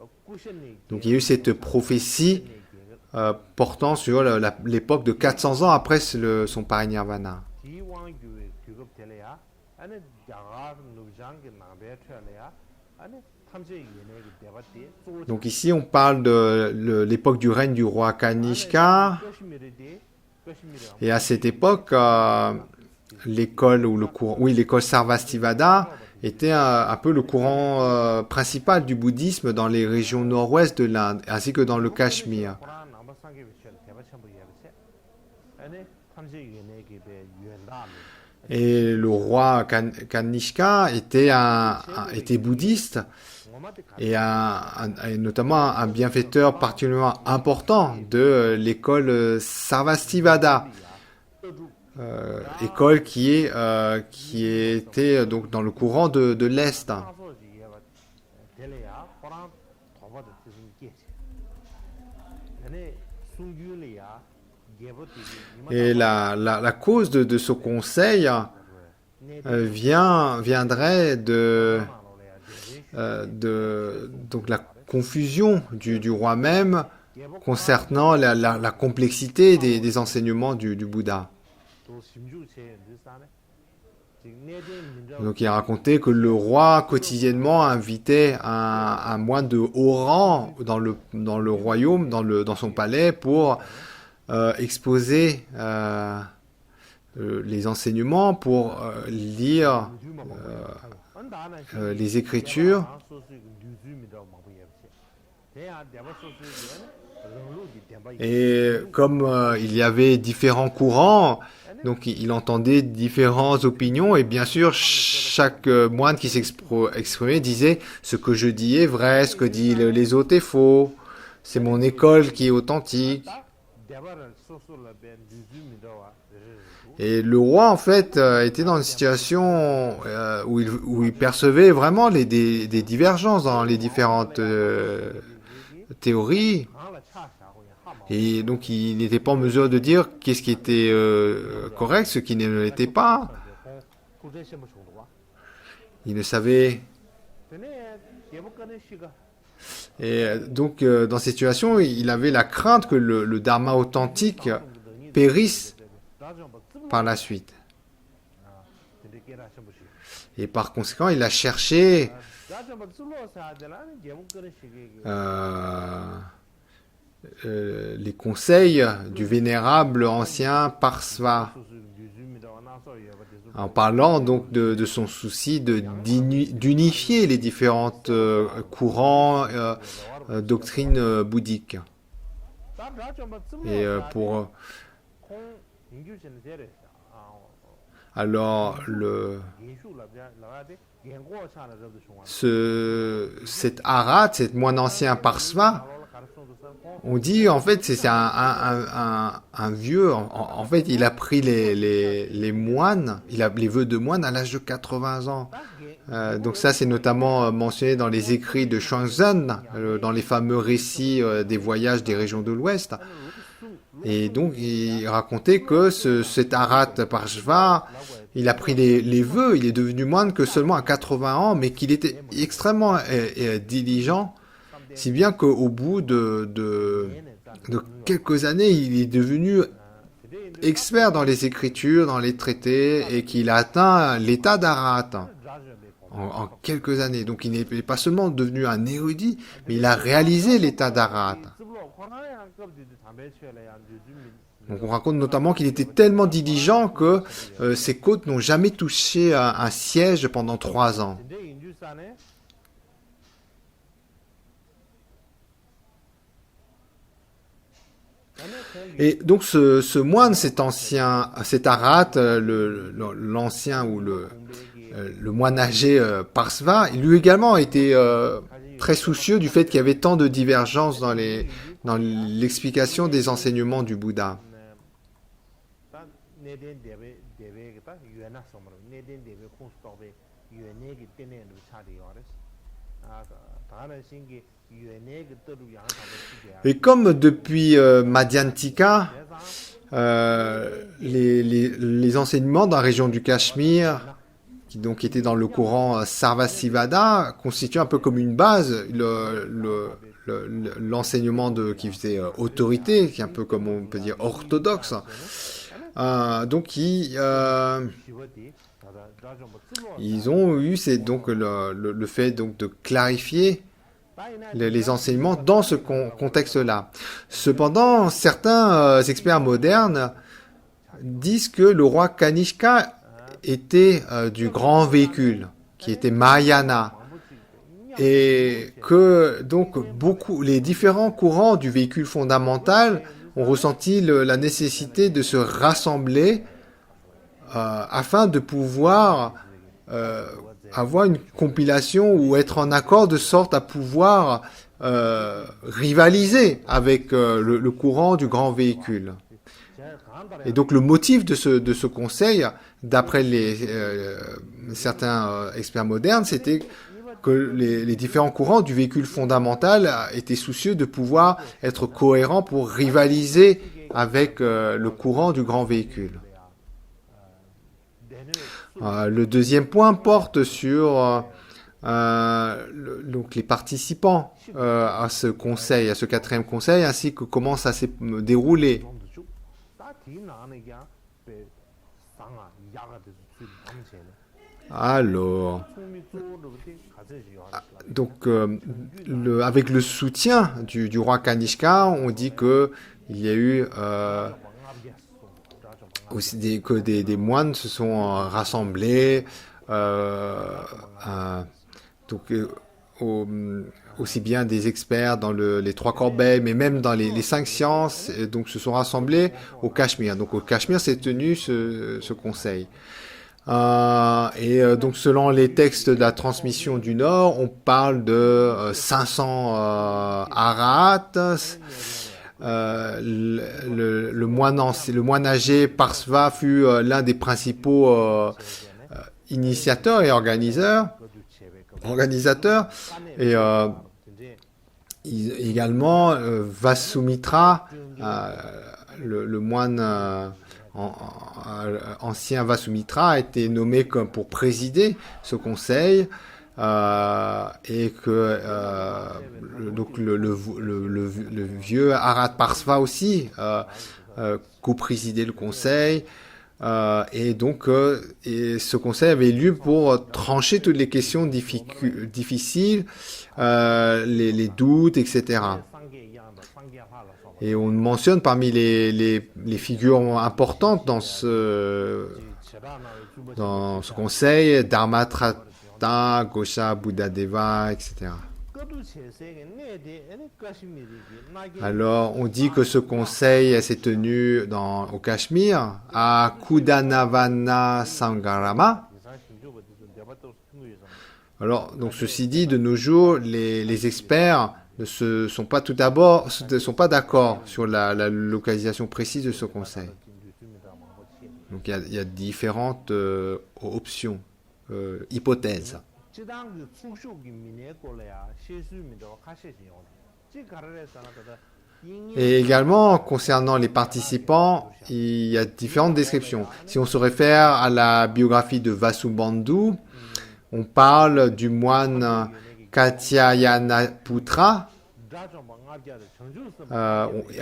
Donc il y a eu cette prophétie portant sur l'époque de 400 ans après son parinirvana. Donc ici on parle de l'époque du règne du roi Kanishka. Et à cette époque, l'école ou le courant, oui, l'école Sarvastivada était un peu le courant principal du bouddhisme dans les régions nord-ouest de l'Inde, ainsi que dans le Cachemire. Et le roi Kanishka était bouddhiste et notamment un bienfaiteur particulièrement important de l'école Sarvastivada, école qui était donc dans le courant de l'Est. Et la cause de ce conseil viendrait donc la confusion du roi même concernant la complexité des enseignements du Bouddha. Donc il a raconté que le roi quotidiennement invitait un moine de haut rang dans le royaume, dans son palais, pour exposer les enseignements, pour lire les écritures. Et comme il y avait différents courants, donc il entendait différentes opinions, et bien sûr chaque moine qui s'exprimait disait « ce que je dis est vrai, ce que disent les autres est faux, c'est mon école qui est authentique ». Et le roi, en fait, était dans une situation où il percevait vraiment des divergences dans les différentes théories. Et donc, il n'était pas en mesure de dire qu'est-ce qui était correct, ce qui ne l'était pas. Il ne savait. Et donc, dans cette situation, il avait la crainte que le dharma authentique périsse par la suite. Et par conséquent, il a cherché les conseils du vénérable ancien Parsva, en parlant donc de son souci d'unifier les différentes courants, doctrines bouddhiques. Et alors, cet Arat, cet moine ancien Parsva, on dit en fait c'est un vieux. En fait, il a pris les moines, il a les vœux de moine à l'âge de 80 ans. Donc ça, c'est notamment mentionné dans les écrits de Xuanzang, dans les fameux récits des voyages des régions de l'Ouest. Et donc, il racontait que cet Arat Parsva, il a pris les vœux, il est devenu moine que seulement à 80 ans, mais qu'il était extrêmement diligent, si bien qu'au bout de quelques années, il est devenu expert dans les écritures, dans les traités, et qu'il a atteint l'état d'Arat en quelques années. Donc, il n'est pas seulement devenu un érudit, mais il a réalisé l'état d'Arat. Donc on raconte notamment qu'il était tellement diligent que ses côtes n'ont jamais touché un siège pendant 3 ans. Et donc ce moine, cet Arat, l'ancien ou le moine âgé Parsva, lui également était très soucieux du fait qu'il y avait tant de divergences dans l'explication des enseignements du Bouddha. Et comme depuis Madhyantika, les enseignements dans la région du Cachemire, qui donc étaient dans le courant Sarvastivada, constituent un peu comme une base l'enseignement qui faisait autorité, qui est un peu comme on peut dire orthodoxe. Donc ils ont eu donc le fait donc de clarifier les enseignements dans ce contexte-là. Cependant, certains experts modernes disent que le roi Kanishka était du grand véhicule, qui était Mahayana, et que donc les différents courants du véhicule fondamental ont ressenti la nécessité de se rassembler afin de pouvoir avoir une compilation ou être en accord de sorte à pouvoir rivaliser avec le courant du grand véhicule. Et donc le motif de ce conseil, d'après certains experts modernes, c'était que les différents courants du véhicule fondamental étaient soucieux de pouvoir être cohérents pour rivaliser avec le courant du grand véhicule. Le deuxième point porte sur donc les participants à ce conseil, à ce quatrième conseil, ainsi que comment ça s'est déroulé. Alors, donc, avec le soutien du roi Kanishka, on dit que il y a eu aussi des moines se sont rassemblés, donc aussi bien des experts dans les trois corbeilles, mais même dans les cinq sciences, donc se sont rassemblés au Cachemire. Donc au Cachemire s'est tenu ce conseil. Donc selon les textes de la transmission du Nord, on parle de 500 arahats. Le moine âgé Parsva fut l'un des principaux initiateurs et organisateurs. Et également Vasumitra, le moine ancien Vasumitra a été nommé pour présider ce conseil. Et que donc le vieux Arat Parsva aussi co-présidait le conseil, et donc ce conseil avait lieu pour trancher toutes les questions difficiles, les doutes, etc. Et on mentionne parmi les figures importantes dans ce conseil Dharmatrata, Gosha, Buddhadeva, etc. Alors, on dit que ce conseil s'est tenu au Cachemire, à Kudanavana Sangarama. Alors, donc ceci dit, de nos jours, les experts ne sont pas d'accord sur la localisation précise de ce conseil. Donc, il y a différentes options. Hypothèse. Et également, concernant les participants, il y a différentes descriptions. Si on se réfère à la biographie de Vasubandhu, on parle du moine Katyayanaputra,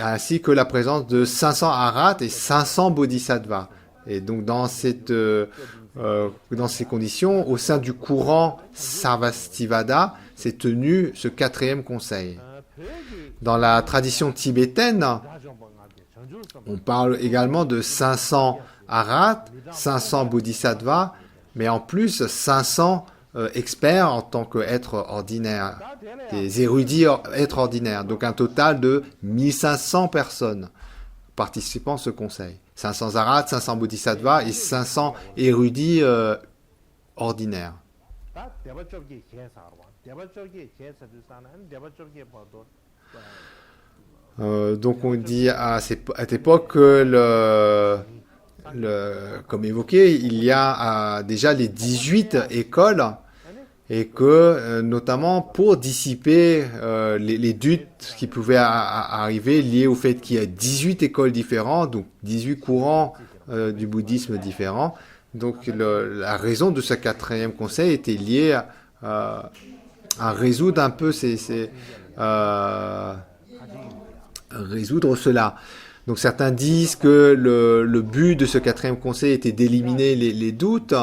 ainsi que la présence de 500 arhats et 500 bodhisattvas. Et donc, dans ces conditions, au sein du courant Sarvastivada, s'est tenu ce quatrième conseil. Dans la tradition tibétaine, on parle également de 500 arhats, 500 bodhisattvas, mais en plus 500 experts en tant qu'êtres ordinaires, des érudits êtres ordinaires. Donc un total de 1500 personnes participant à ce conseil. 500 arhats, 500 bodhisattvas et 500 érudits ordinaires. Donc on dit à cette époque que comme évoqué, il y a déjà les 18 écoles et que, notamment pour dissiper les doutes qui pouvaient arriver liés au fait qu'il y a 18 écoles différentes, donc 18 courants du bouddhisme différents. Donc la raison de ce quatrième conseil était liée à résoudre un peu résoudre cela. Donc certains disent que le but de ce quatrième conseil était d'éliminer les doutes,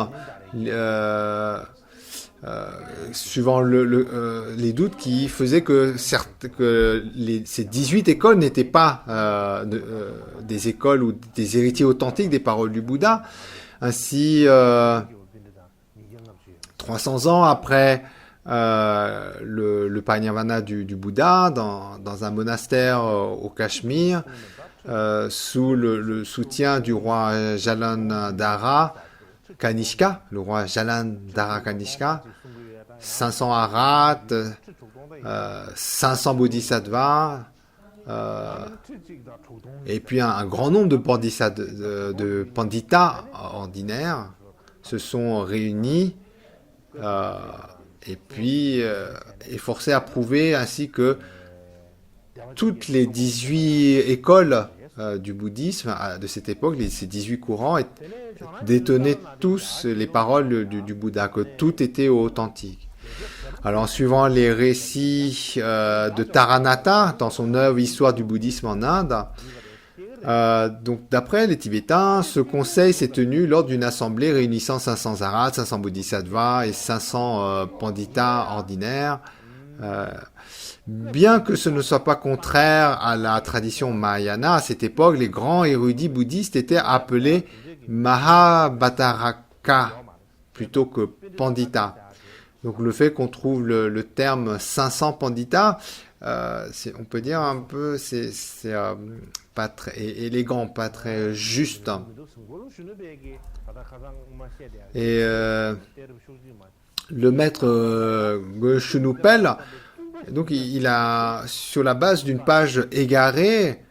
suivant les doutes qui faisaient que ces 18 écoles n'étaient pas des écoles ou des héritiers authentiques des paroles du Bouddha. Ainsi, 300 ans après le parinirvana du Bouddha, dans un monastère au Cachemire, sous le soutien du roi Jalandhara Kanishka, le roi Jalandhara Kanishka, 500 arhats, 500 bodhisattvas, et puis un grand nombre de pandita ordinaires se sont réunis et puis est forcé à prouver ainsi que toutes les 18 écoles du bouddhisme de cette époque, ces 18 courants, détenaient tous les paroles du Bouddha, que tout était authentique. Alors, en suivant les récits de Taranatha, dans son œuvre Histoire du bouddhisme en Inde, donc d'après les Tibétains, ce conseil s'est tenu lors d'une assemblée réunissant 500 arhats, 500 bodhisattvas et 500 panditas ordinaires. Bien que ce ne soit pas contraire à la tradition Mahayana, à cette époque, les grands érudits bouddhistes étaient appelés Mahabhattaraka plutôt que Pandita. Donc le fait qu'on trouve le terme 500 Pandita, on peut dire un peu, c'est pas très élégant, pas très juste. Et le maître Goshenupel, donc il a, sur la base d'une page égarée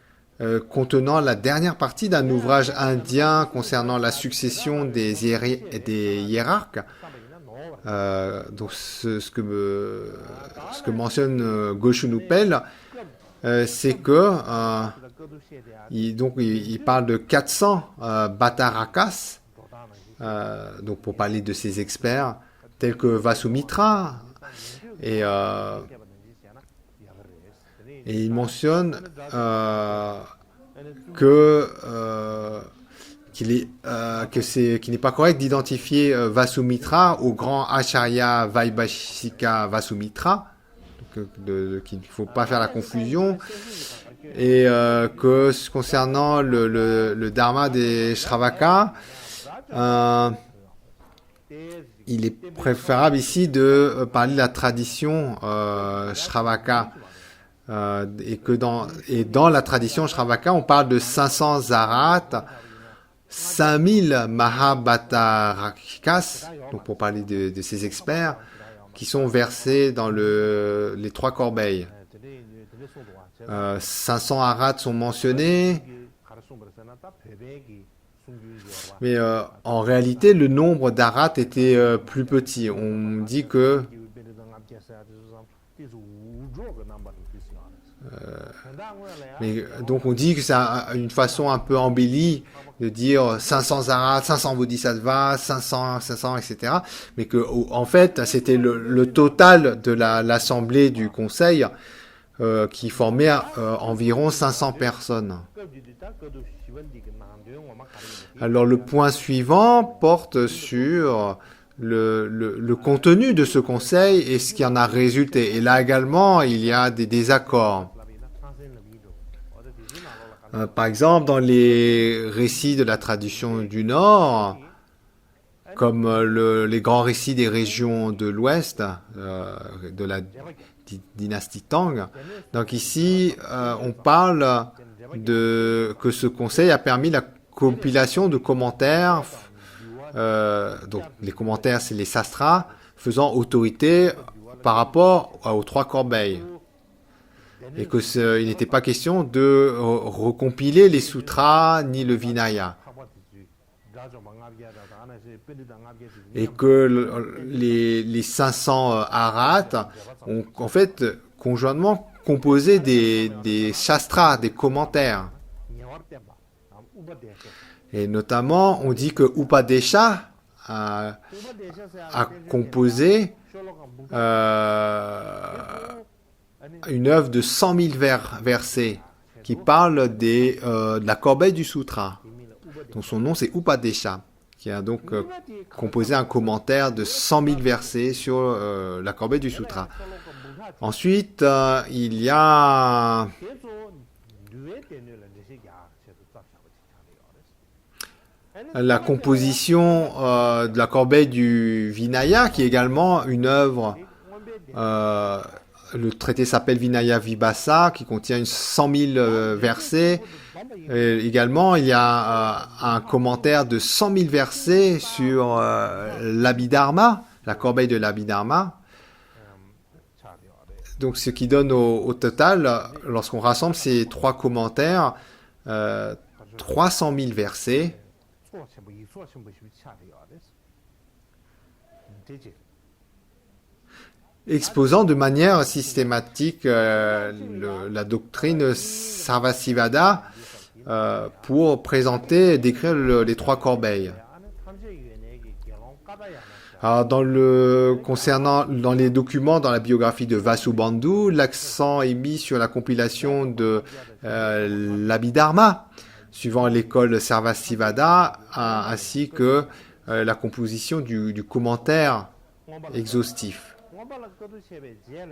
contenant la dernière partie d'un ouvrage indien concernant la succession des hiérarques, donc ce que mentionne Goshenupel, c'est que il parle de 400 Bhattarakas, donc pour parler de ces experts tels que Vasumitra, et il mentionne qu'il n'est pas correct d'identifier Vasumitra au grand Acharya Vaibhashika Vasumitra, qu'il ne faut pas faire la confusion, et que concernant le dharma des Shravaka, il est préférable ici de parler de la tradition Shravaka, et dans la tradition Shravaka, on parle de 500 arhats, 5000 Mahabhattarakas, donc pour parler de ces experts, qui sont versés dans les 3 corbeilles. 500 arhats sont mentionnés, mais en réalité, le nombre d'arhats était plus petit. On dit que donc on dit que c'est une façon un peu embellie de dire 500 arhats, 500 bodhisattvas, 500, etc. Mais que en fait, c'était le total de l'assemblée du conseil qui formait environ 500 personnes. Alors le point suivant porte sur le contenu de ce conseil et ce qui en a résulté. Et là également, il y a des désaccords. Par exemple, dans les récits de la tradition du Nord, comme les grands récits des régions de l'Ouest, de la dynastie Tang, donc ici, on parle que ce conseil a permis la compilation de commentaires, donc les commentaires, c'est les sastras, faisant autorité par rapport aux 3 corbeilles. Et qu'il n'était pas question de recompiler les sutras ni le Vinaya. et que les 500 arhats ont en fait conjointement composé des shastras, des commentaires. Et notamment, on dit que Upadesha a composé une œuvre de 100 000 versets qui parle de la corbeille du sutra. Donc son nom c'est Upadesha, qui a donc composé un commentaire de 100 000 versets sur la corbeille du sutra. Ensuite, il y a la composition de la corbeille du Vinaya, qui est également une œuvre. Le traité s'appelle Vinaya Vibhasa, qui contient 100 000 versets. Et également, il y a un commentaire de 100 000 versets sur l'Abhidharma, la corbeille de l'Abhidharma. Donc, ce qui donne au total, lorsqu'on rassemble ces trois commentaires, 300 000 versets. Exposant de manière systématique la doctrine Sarvastivada pour présenter et décrire les trois corbeilles. Alors, dans les documents, dans la biographie de Vasubandhu, l'accent est mis sur la compilation de l'Abhidharma, suivant l'école Sarvastivada, ainsi que la composition du commentaire exhaustif,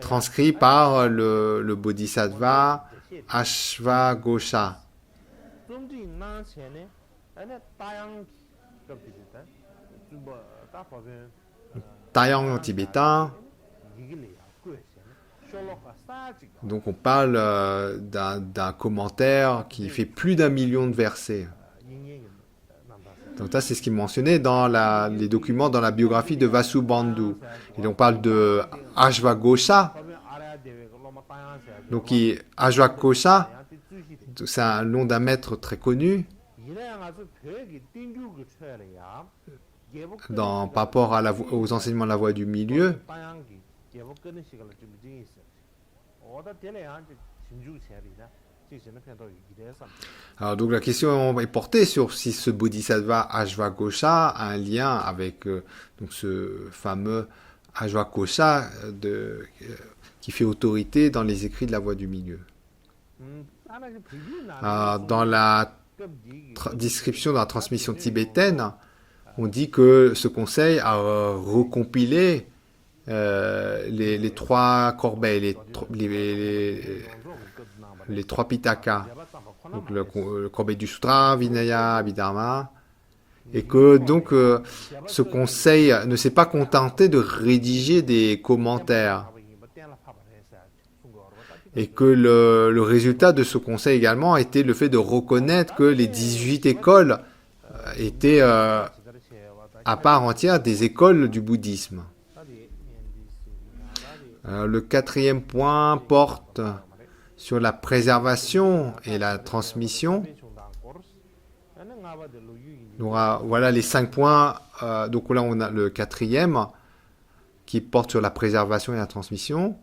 transcrit par le Bodhisattva Ashvaghosha. Taiyang en tibétain. Donc on parle d'un commentaire qui fait plus d'1 million de versets. Donc ça, c'est ce qui est mentionné dans les documents, dans la biographie de Vasubandhu. Et on parle de Ashvaghosha. Donc Ashvaghosha, c'est un nom d'un maître très connu par rapport aux enseignements de la voie du milieu. Alors, donc la question est portée sur si ce bodhisattva Ashvaghosha a un lien avec donc ce fameux Ashvaghosha qui fait autorité dans les écrits de la voie du milieu. Dans la description de la transmission tibétaine, on dit que ce conseil a recompilé les trois corbeilles, les trois Pitaka, donc le corbeille du Sutra, Vinaya, Abhidharma, et que donc ce conseil ne s'est pas contenté de rédiger des commentaires, et que le résultat de ce conseil également était le fait de reconnaître que les 18 écoles étaient à part entière des écoles du bouddhisme. Le quatrième point porte sur la préservation et la transmission. Donc, voilà les 5 points. Donc là, on a le quatrième qui porte sur la préservation et la transmission.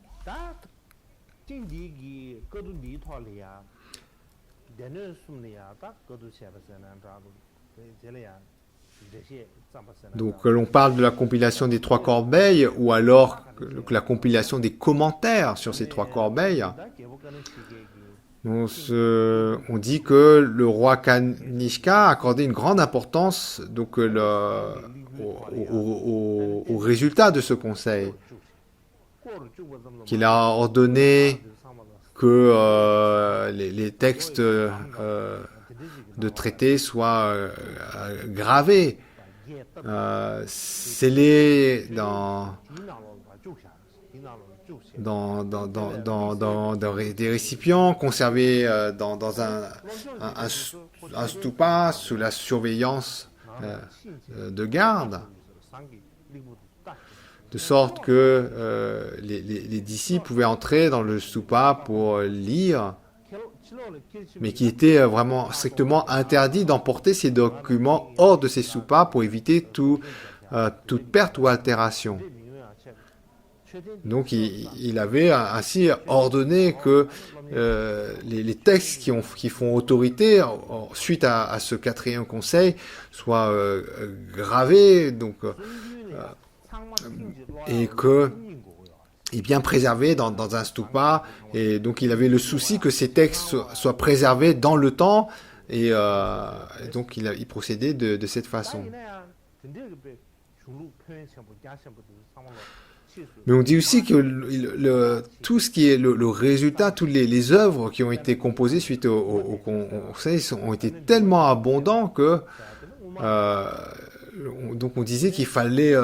Donc l'on parle de la compilation des trois corbeilles ou alors la compilation des commentaires sur ces trois corbeilles. On dit que le roi Kanishka a accordé une grande importance donc, au résultat de ce conseil, qu'il a ordonné que les textes de traités soient gravés, scellés dans des récipients, conservés dans un stupa sous la surveillance de garde, de sorte que les disciples pouvaient entrer dans le stupa pour lire mais qu'il était vraiment strictement interdit d'emporter ces documents hors de ces soupapes pour éviter toute perte ou altération. Donc il avait ainsi ordonné que les textes qui font autorité suite à ce quatrième conseil soient gravés et que est bien préservé dans un stupa, et donc il avait le souci que ces textes soient préservés dans le temps, et donc il procédait de cette façon. Mais on dit aussi que tout ce qui est le résultat, toutes les œuvres qui ont été composées suite au conseil ont été tellement abondants que donc on disait qu'il fallait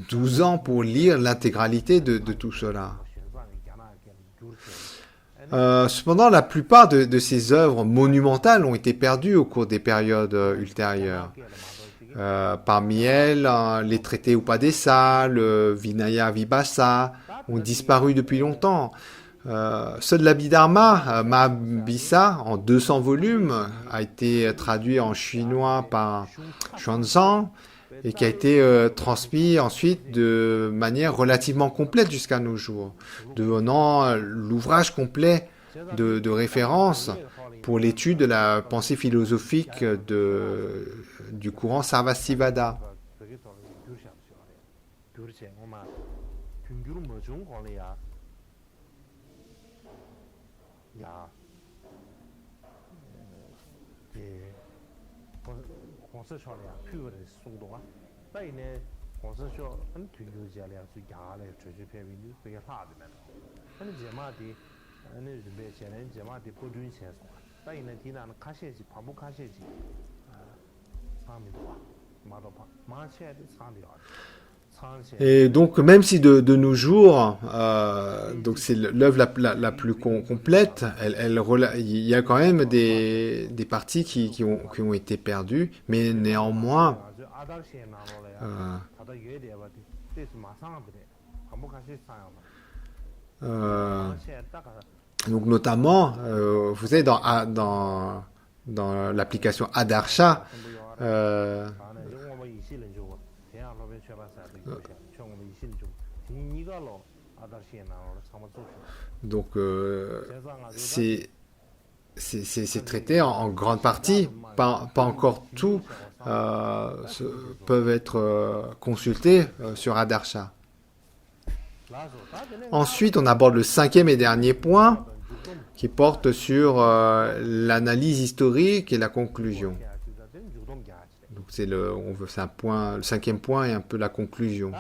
12 ans pour lire l'intégralité de tout cela. Cependant, la plupart de ces œuvres monumentales ont été perdues au cours des périodes ultérieures. Parmi elles, les traités Upadesa, le Vinaya Vibhasa ont disparu depuis longtemps. Seul l'Abhidharma, Mahabhisa, en 200 volumes, a été traduit en chinois par Xuanzang et qui a été transmis ensuite de manière relativement complète jusqu'à nos jours, devenant l'ouvrage complet de référence pour l'étude de la pensée philosophique du courant Sarvastivada. Et donc, même si de nos jours, donc c'est l'œuvre la plus complète, il y a quand même des parties qui ont été perdues, mais néanmoins, donc notamment, vous savez, dans l'application Adarsha, donc c'est traité en grande partie, pas encore tout, peuvent être consultés sur Adarsha. Ensuite, on aborde le cinquième et dernier point, qui porte sur l'analyse historique et la conclusion. Donc c'est le cinquième point et un peu la conclusion.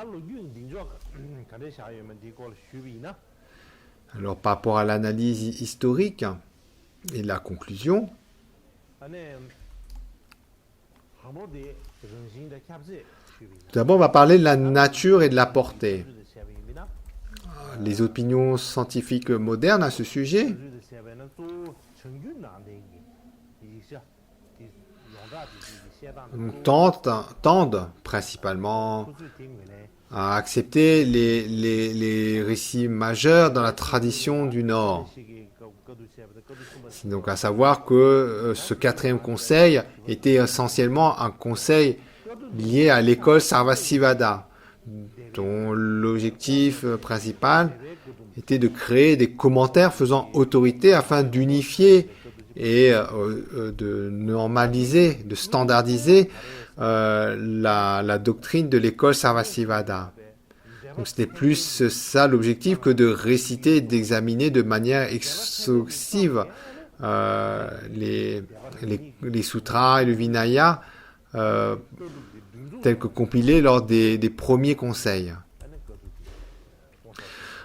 Alors par rapport à l'analyse historique et la conclusion, d'abord on va parler de la nature et de la portée. Les opinions scientifiques modernes à ce sujet tendent principalement à accepter les récits majeurs dans la tradition du Nord. Donc à savoir que ce quatrième conseil était essentiellement un conseil lié à l'école Sarvastivada, dont l'objectif principal était de créer des commentaires faisant autorité afin d'unifier et de normaliser, de standardiser la doctrine de l'école Sarvastivada. Donc c'était plus ça l'objectif que de réciter et d'examiner de manière exhaustive les sutras et le Vinaya tels que compilés lors des premiers conseils.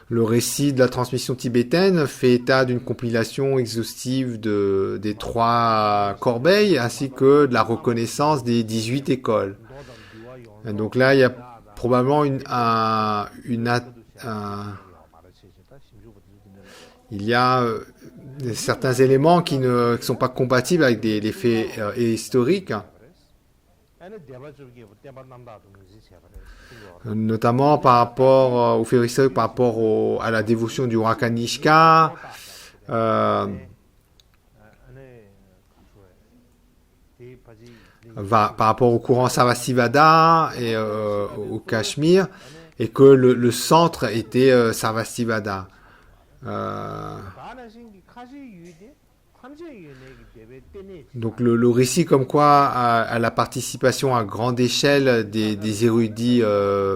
Le récit de la transmission tibétaine fait état d'une compilation exhaustive des 3 corbeilles ainsi que de la reconnaissance des 18 écoles. Et donc là, il y a probablement il y a certains éléments qui ne sont pas compatibles avec les faits historiques. Notamment par rapport aux faits historiques, par rapport à la dévotion du roi Kanishka, euh, par rapport au courant Sarvastivada et au Cachemire, et que le centre était Sarvastivada. Donc le récit comme quoi à la participation à grande échelle des érudits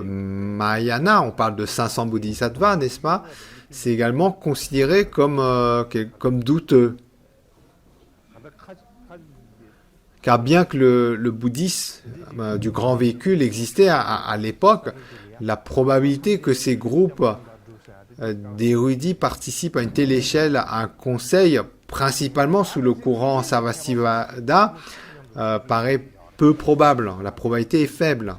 Mahayana, on parle de 500 bodhisattvas, n'est-ce pas? C'est également considéré comme douteux. Car bien que le bouddhisme du grand véhicule existait à l'époque, la probabilité que ces groupes d'érudits participent à une telle échelle à un conseil, principalement sous le courant Sarvastivada, paraît peu probable. La probabilité est faible.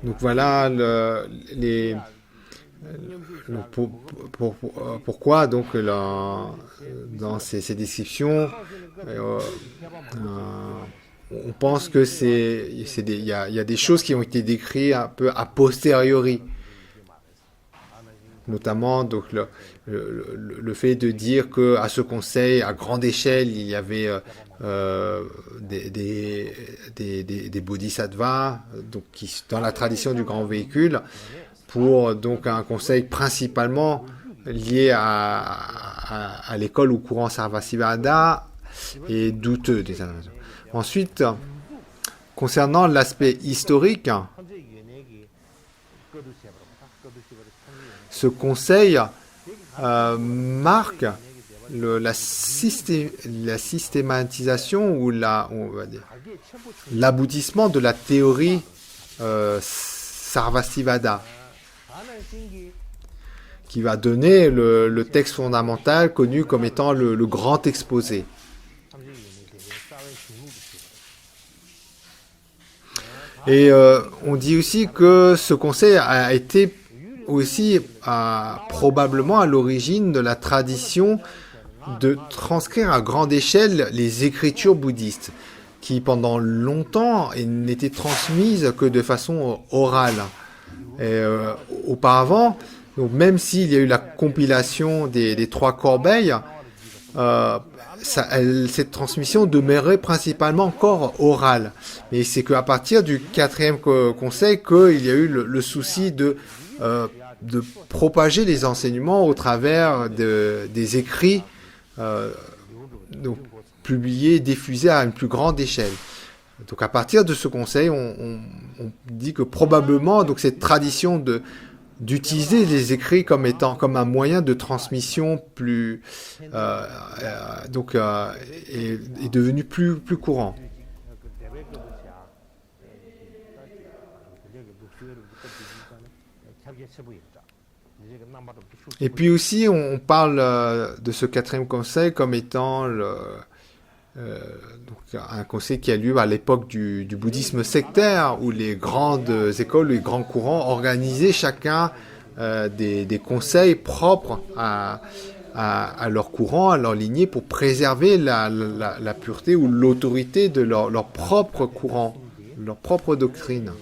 Donc voilà pourquoi donc dans ces descriptions on pense que il y a des choses qui ont été décrites un peu a posteriori, notamment donc le fait de dire que à ce conseil à grande échelle il y avait des bodhisattvas donc qui dans la tradition du grand véhicule pour donc un conseil principalement lié à l'école ou courant Sarvastivada et douteux des informations. Ensuite, concernant l'aspect historique, ce conseil marque la systématisation ou l'aboutissement de la théorie Sarvastivada, qui va donner le texte fondamental connu comme étant le grand exposé. Et on dit aussi que ce conseil a été aussi probablement à l'origine de la tradition de transcrire à grande échelle les écritures bouddhistes, qui pendant longtemps n'étaient transmises que de façon orale. Et, auparavant, donc même s'il y a eu la compilation des trois corbeilles, cette transmission demeurait principalement encore orale. Mais c'est qu'à partir du 4e conseil qu'il y a eu le souci de propager les enseignements au travers des écrits donc, publiés, diffusés à une plus grande échelle. Donc à partir de ce conseil, on dit que probablement donc cette tradition d'utiliser les écrits comme un moyen de transmission plus est devenu plus courant. Et puis aussi on parle de ce 4e conseil comme étant donc un conseil qui a lieu à l'époque du bouddhisme sectaire, où les grandes écoles, les grands courants organisaient chacun des conseils propres à leur courant, à leur lignée, pour préserver la pureté ou l'autorité de leur propre courant, leur propre doctrine.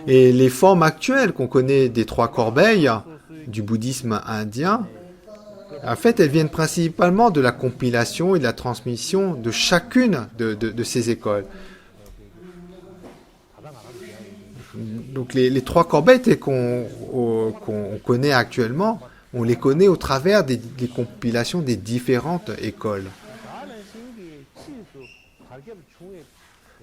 Et les formes actuelles qu'on connaît des trois corbeilles du bouddhisme indien, en fait, elles viennent principalement de la compilation et de la transmission de chacune de ces écoles. Donc les trois corbeilles qu'on connaît actuellement, on les connaît au travers des compilations des différentes écoles.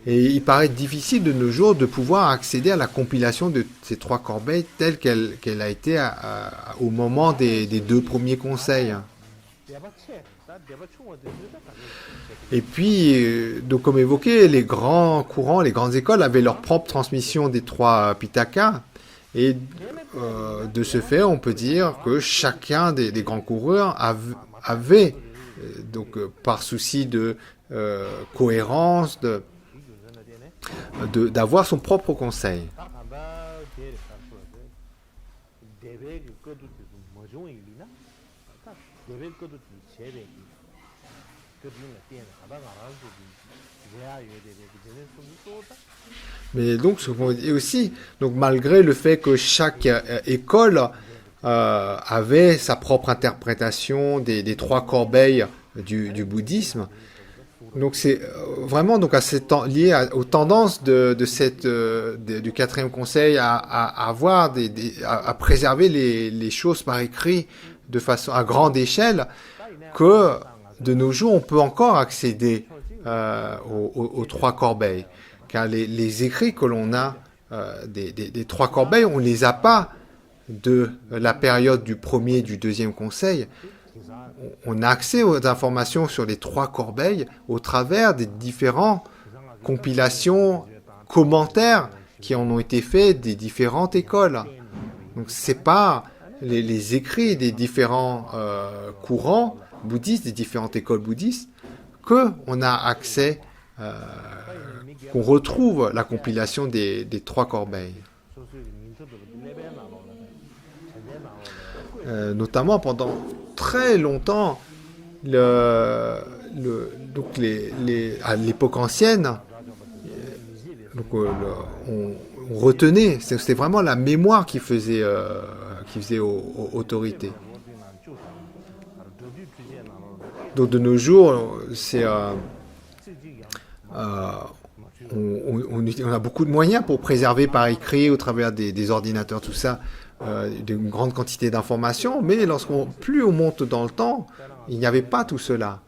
Et il paraît difficile de nos jours de pouvoir accéder à la compilation de ces trois corbeilles telle qu'elle a été au moment des 2 premiers conseils. Et puis, donc comme évoqué, les grands courants, les grandes écoles avaient leur propre transmission des 3 Pitaka. Et de ce fait, on peut dire que chacun des grands coureurs avait donc par souci de cohérence, d'avoir son propre conseil. Mais donc, ce qu'on dit aussi, donc malgré le fait que chaque école avait sa propre interprétation des trois corbeilles du bouddhisme, donc c'est vraiment donc lié aux tendances du quatrième conseil à avoir à préserver les choses par écrit de façon à grande échelle, que de nos jours on peut encore accéder aux trois corbeilles. Car les écrits que l'on a des trois corbeilles, on ne les a pas de la période du premier et du deuxième conseil. On a accès aux informations sur les trois corbeilles au travers des différentes compilations, commentaires qui en ont été faits des différentes écoles. Donc c'est pas les écrits des différents courants bouddhistes, des différentes écoles bouddhistes, qu'on a accès, qu'on retrouve la compilation des trois corbeilles. Notamment pendant très longtemps, donc à l'époque ancienne, donc, on retenait, c'était vraiment la mémoire qui faisait autorité. Donc de nos jours, on a beaucoup de moyens pour préserver par écrit, au travers des ordinateurs, tout ça, une grande quantité d'informations, mais plus on monte dans le temps, il n'y avait pas tout cela.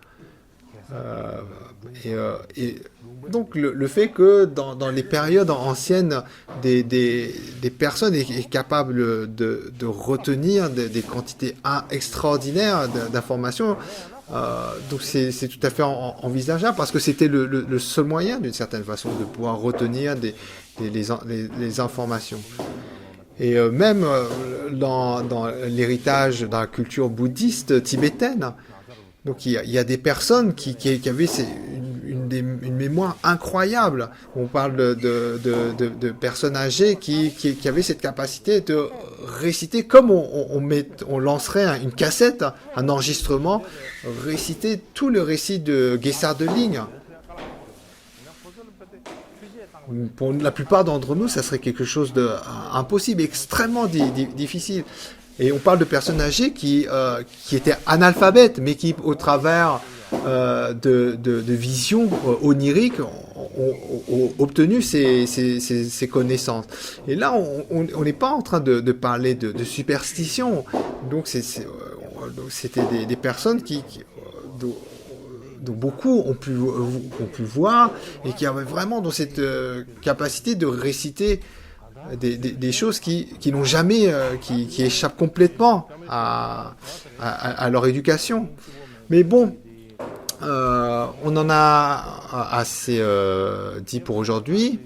Et donc le fait que dans les périodes anciennes, des personnes est capables de retenir des quantités extraordinaires d'informations, donc c'est tout à fait envisageable, parce que c'était le seul moyen, d'une certaine façon, de pouvoir retenir les informations. Et même dans l'héritage, dans la culture bouddhiste tibétaine, donc il y a des personnes qui avaient une mémoire incroyable. On parle de personnes âgées qui avaient cette capacité de réciter, comme on lancerait une cassette, un enregistrement, réciter tout le récit de Gesar de Ligne. Pour la plupart d'entre nous, ça serait quelque chose d'impossible, extrêmement difficile. Et on parle de personnes âgées qui étaient analphabètes, mais qui, au travers de visions oniriques, ont obtenu ces connaissances. Et là, on n'est pas en train de parler de superstition. Donc, c'était des personnes dont beaucoup ont pu voir, et qui avaient vraiment dans cette capacité de réciter des choses qui n'ont jamais, qui échappent complètement à leur éducation. Mais bon, on en a assez dit pour aujourd'hui.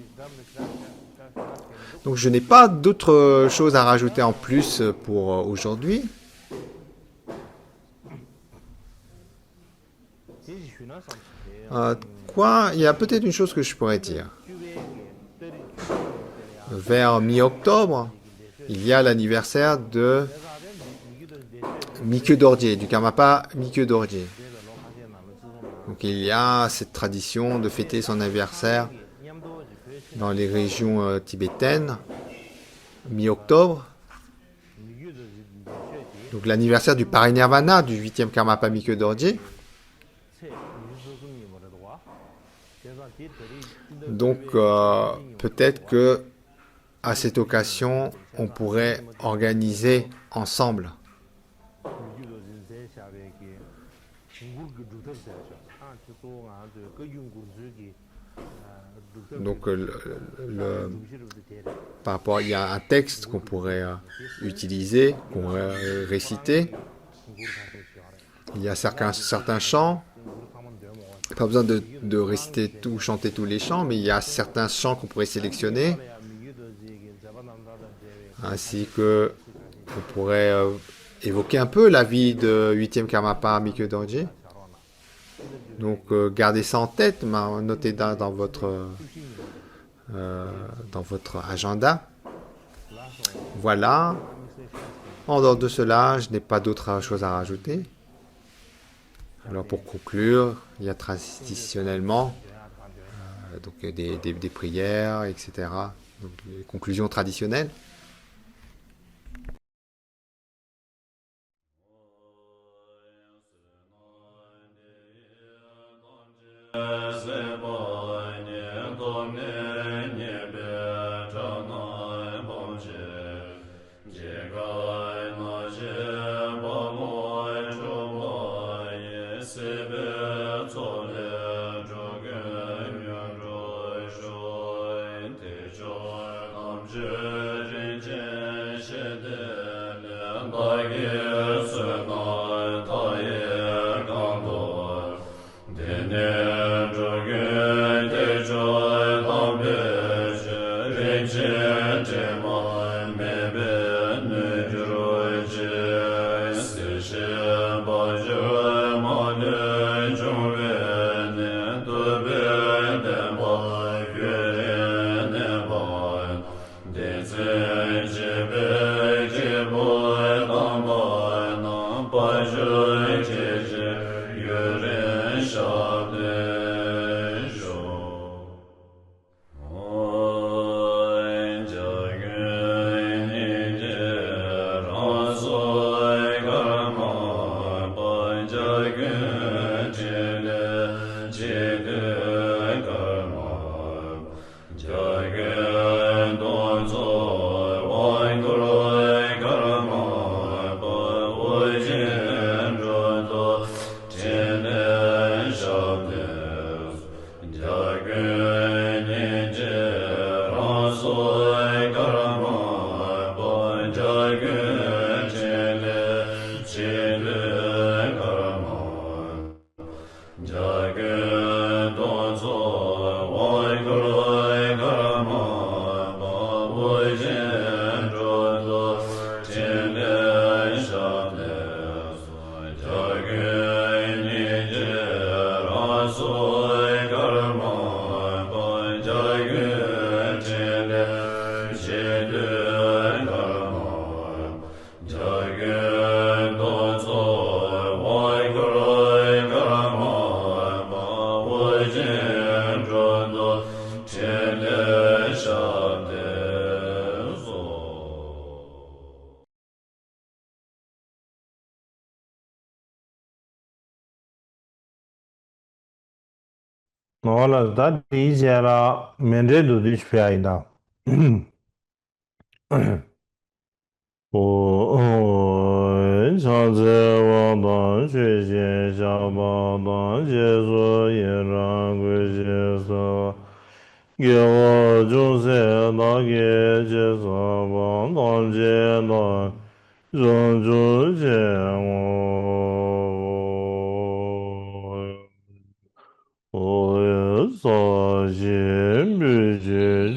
Donc je n'ai pas d'autres choses à rajouter en plus pour aujourd'hui. Il y a peut-être une chose que je pourrais dire. Vers mi-octobre, il y a l'anniversaire de Mikyo Dorje, du Karmapa Mikyo Dorje. Donc il y a cette tradition de fêter son anniversaire dans les régions tibétaines, mi-octobre. Donc l'anniversaire du Parinirvana du 8e Karmapa Mikyo Dorje. Donc peut-être que à cette occasion, on pourrait organiser ensemble donc par rapport, il y a un texte qu'on pourrait utiliser, qu'on pourrait réciter. Il y a certains chants. Pas besoin de réciter tout, chanter tous les chants, mais il y a certains chants qu'on pourrait sélectionner. Ainsi que on pourrait évoquer un peu la vie de 8e Karmapa Mikyo Dorje. Donc gardez ça en tête, notez dans votre agenda. Voilà. En dehors de cela, je n'ai pas d'autre chose à rajouter. Alors pour conclure, il y a traditionnellement donc des prières, etc. Donc, des conclusions traditionnelles. Nó là đã lý giải là mình rất đủ đi phải đó. 我上次我当学习小宝当解说也让归解说，给我就是那个解说吧，当解那让主解我也操心不去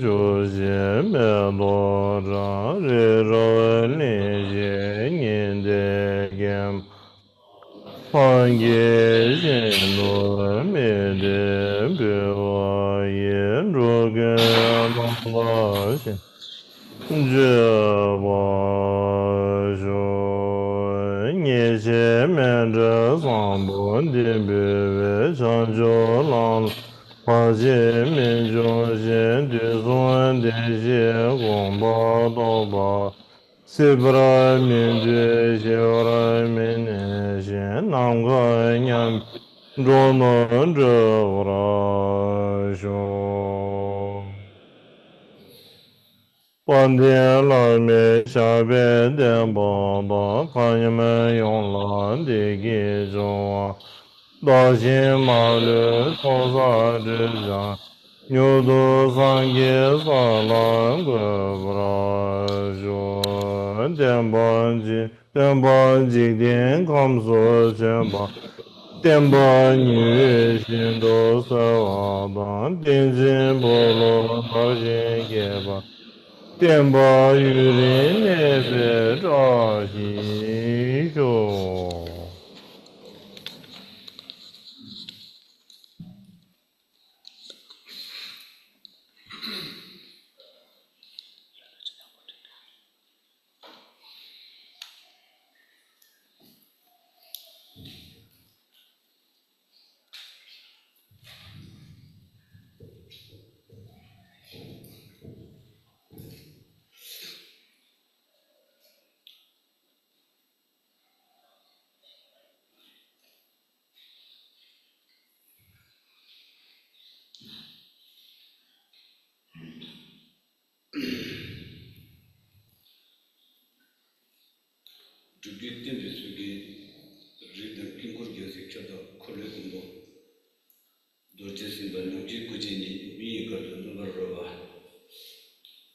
就先别多长，这种那些年的干，放给心多没得别我也着个当老些。这我说，你前面这上坡的别为长久浪，花前面中间的酸的些光宝刀把，西不拉面对西不拉面那些南关娘，中南这不拉说。光天老灭下边的宝宝，看你们用狼的给中啊！大兴马驴头上之上，牛犊三给三郎过不拉说，电棒机电康所全把。电波女性都是王当，电信部落老心给吧。电报与人来别着急说。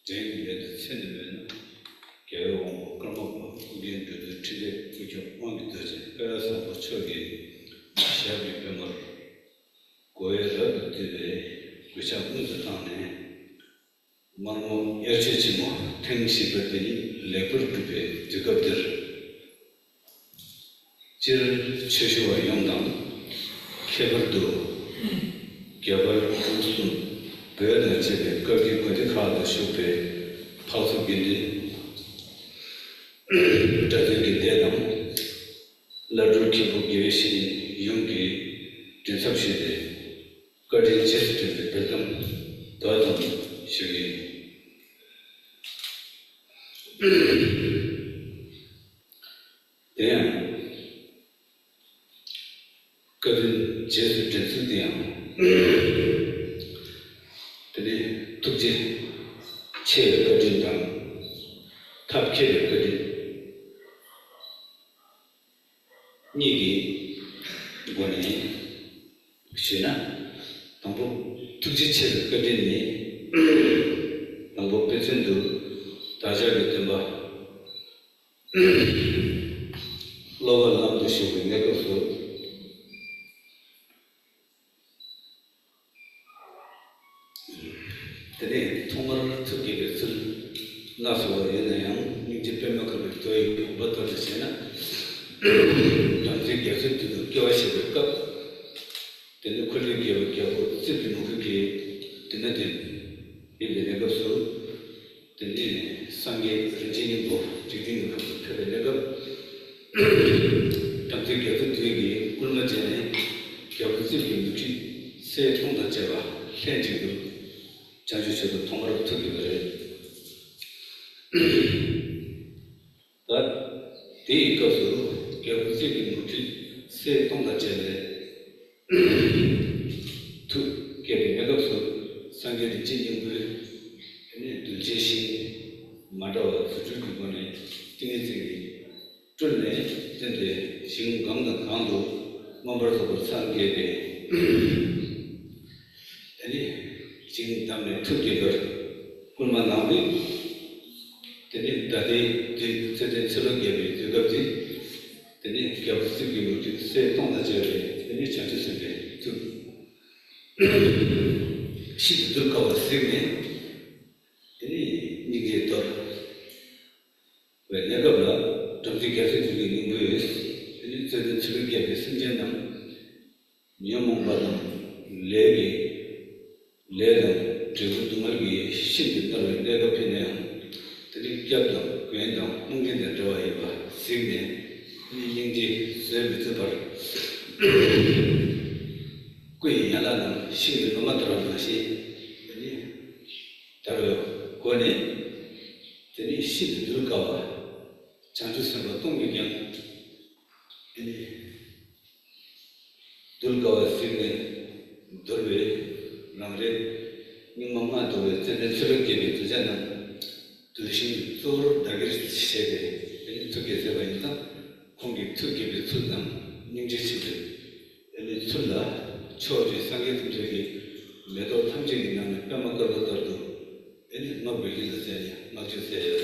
대기에 세는 개요 그런 거 우리는 주제 그죠 원이 되지. 그래서 뭐 저기 시합이 병을 고해서 그때 그저 무슨 안에 뭐 여체지 뭐 탱시버들이 레버급에 직업들 질 최소와 영당 개발도 개발 무슨 그런 집에 거기 거기 가서 쇼페 파우스빈이 자들이 대담 라드르키 보기에시 용기 전섭시대 거기 제스트에 대담 도와담 시기 대양 거기 제스트에 근데 독재 체의 거진당 탑케의 거진 니기 이번에 혹시나 방법 독재 체의 거진이 방법 배선도 다시 하겠던 바 로가 남도 시고 내가서 근데 통화를 듣게 됐을 나서 얘네양 이제 변명을 또이 버터지나 양재 계속 교화시니까 근데 콜레기에 교고 쓰기는 그게 되는데 이제 내가서 근데 상계 진행도 지금 그 내가 양재 계속 되게 얼마 전에 교고 쓰기는 새 통과제가 현지도 자주셔도 통화를 듣기 그래. 나 대가서 결국적인 무지 새 통과제에 두 개를 내가서 상계의 진행을 아니 둘째씩 말아 수준 기본에 등에서 줄내 근데 지금 강도 몸으로서 상계에 아니 지금 다음에 특기를 얼마 나오니 되니 다들 제대 처럼게 되거든 되니 결국적이 뭐지 새 통과제에 되니 자주스게 시도 들고 왔으니 되니 이게 또 왜 내가 봐 정지 계속 주기는 거예요 되니 제대 처럼게 생겨난 명망받은 레는 저분들이 신들을 내가 편해요. 들이 겹도 괜찮아. 홍진대 좋아해 봐. 생네 인지 서비스 bar. 거의 야라는 신들 너무 들어간 것이 다른 권에 들이 신들 들어가 자주스러운 동기경 들어가 생네 들왜 나를 님만도 제대로게 되잖아. 도시 또 다게 시세대 특게 세바이다. 공기 특게 비슷한 능지시들. 엘리 술라 초지 상계들이 매도 탐지기 나는 뼈막걸어도 엘리 막베기도 되냐. 막주세요.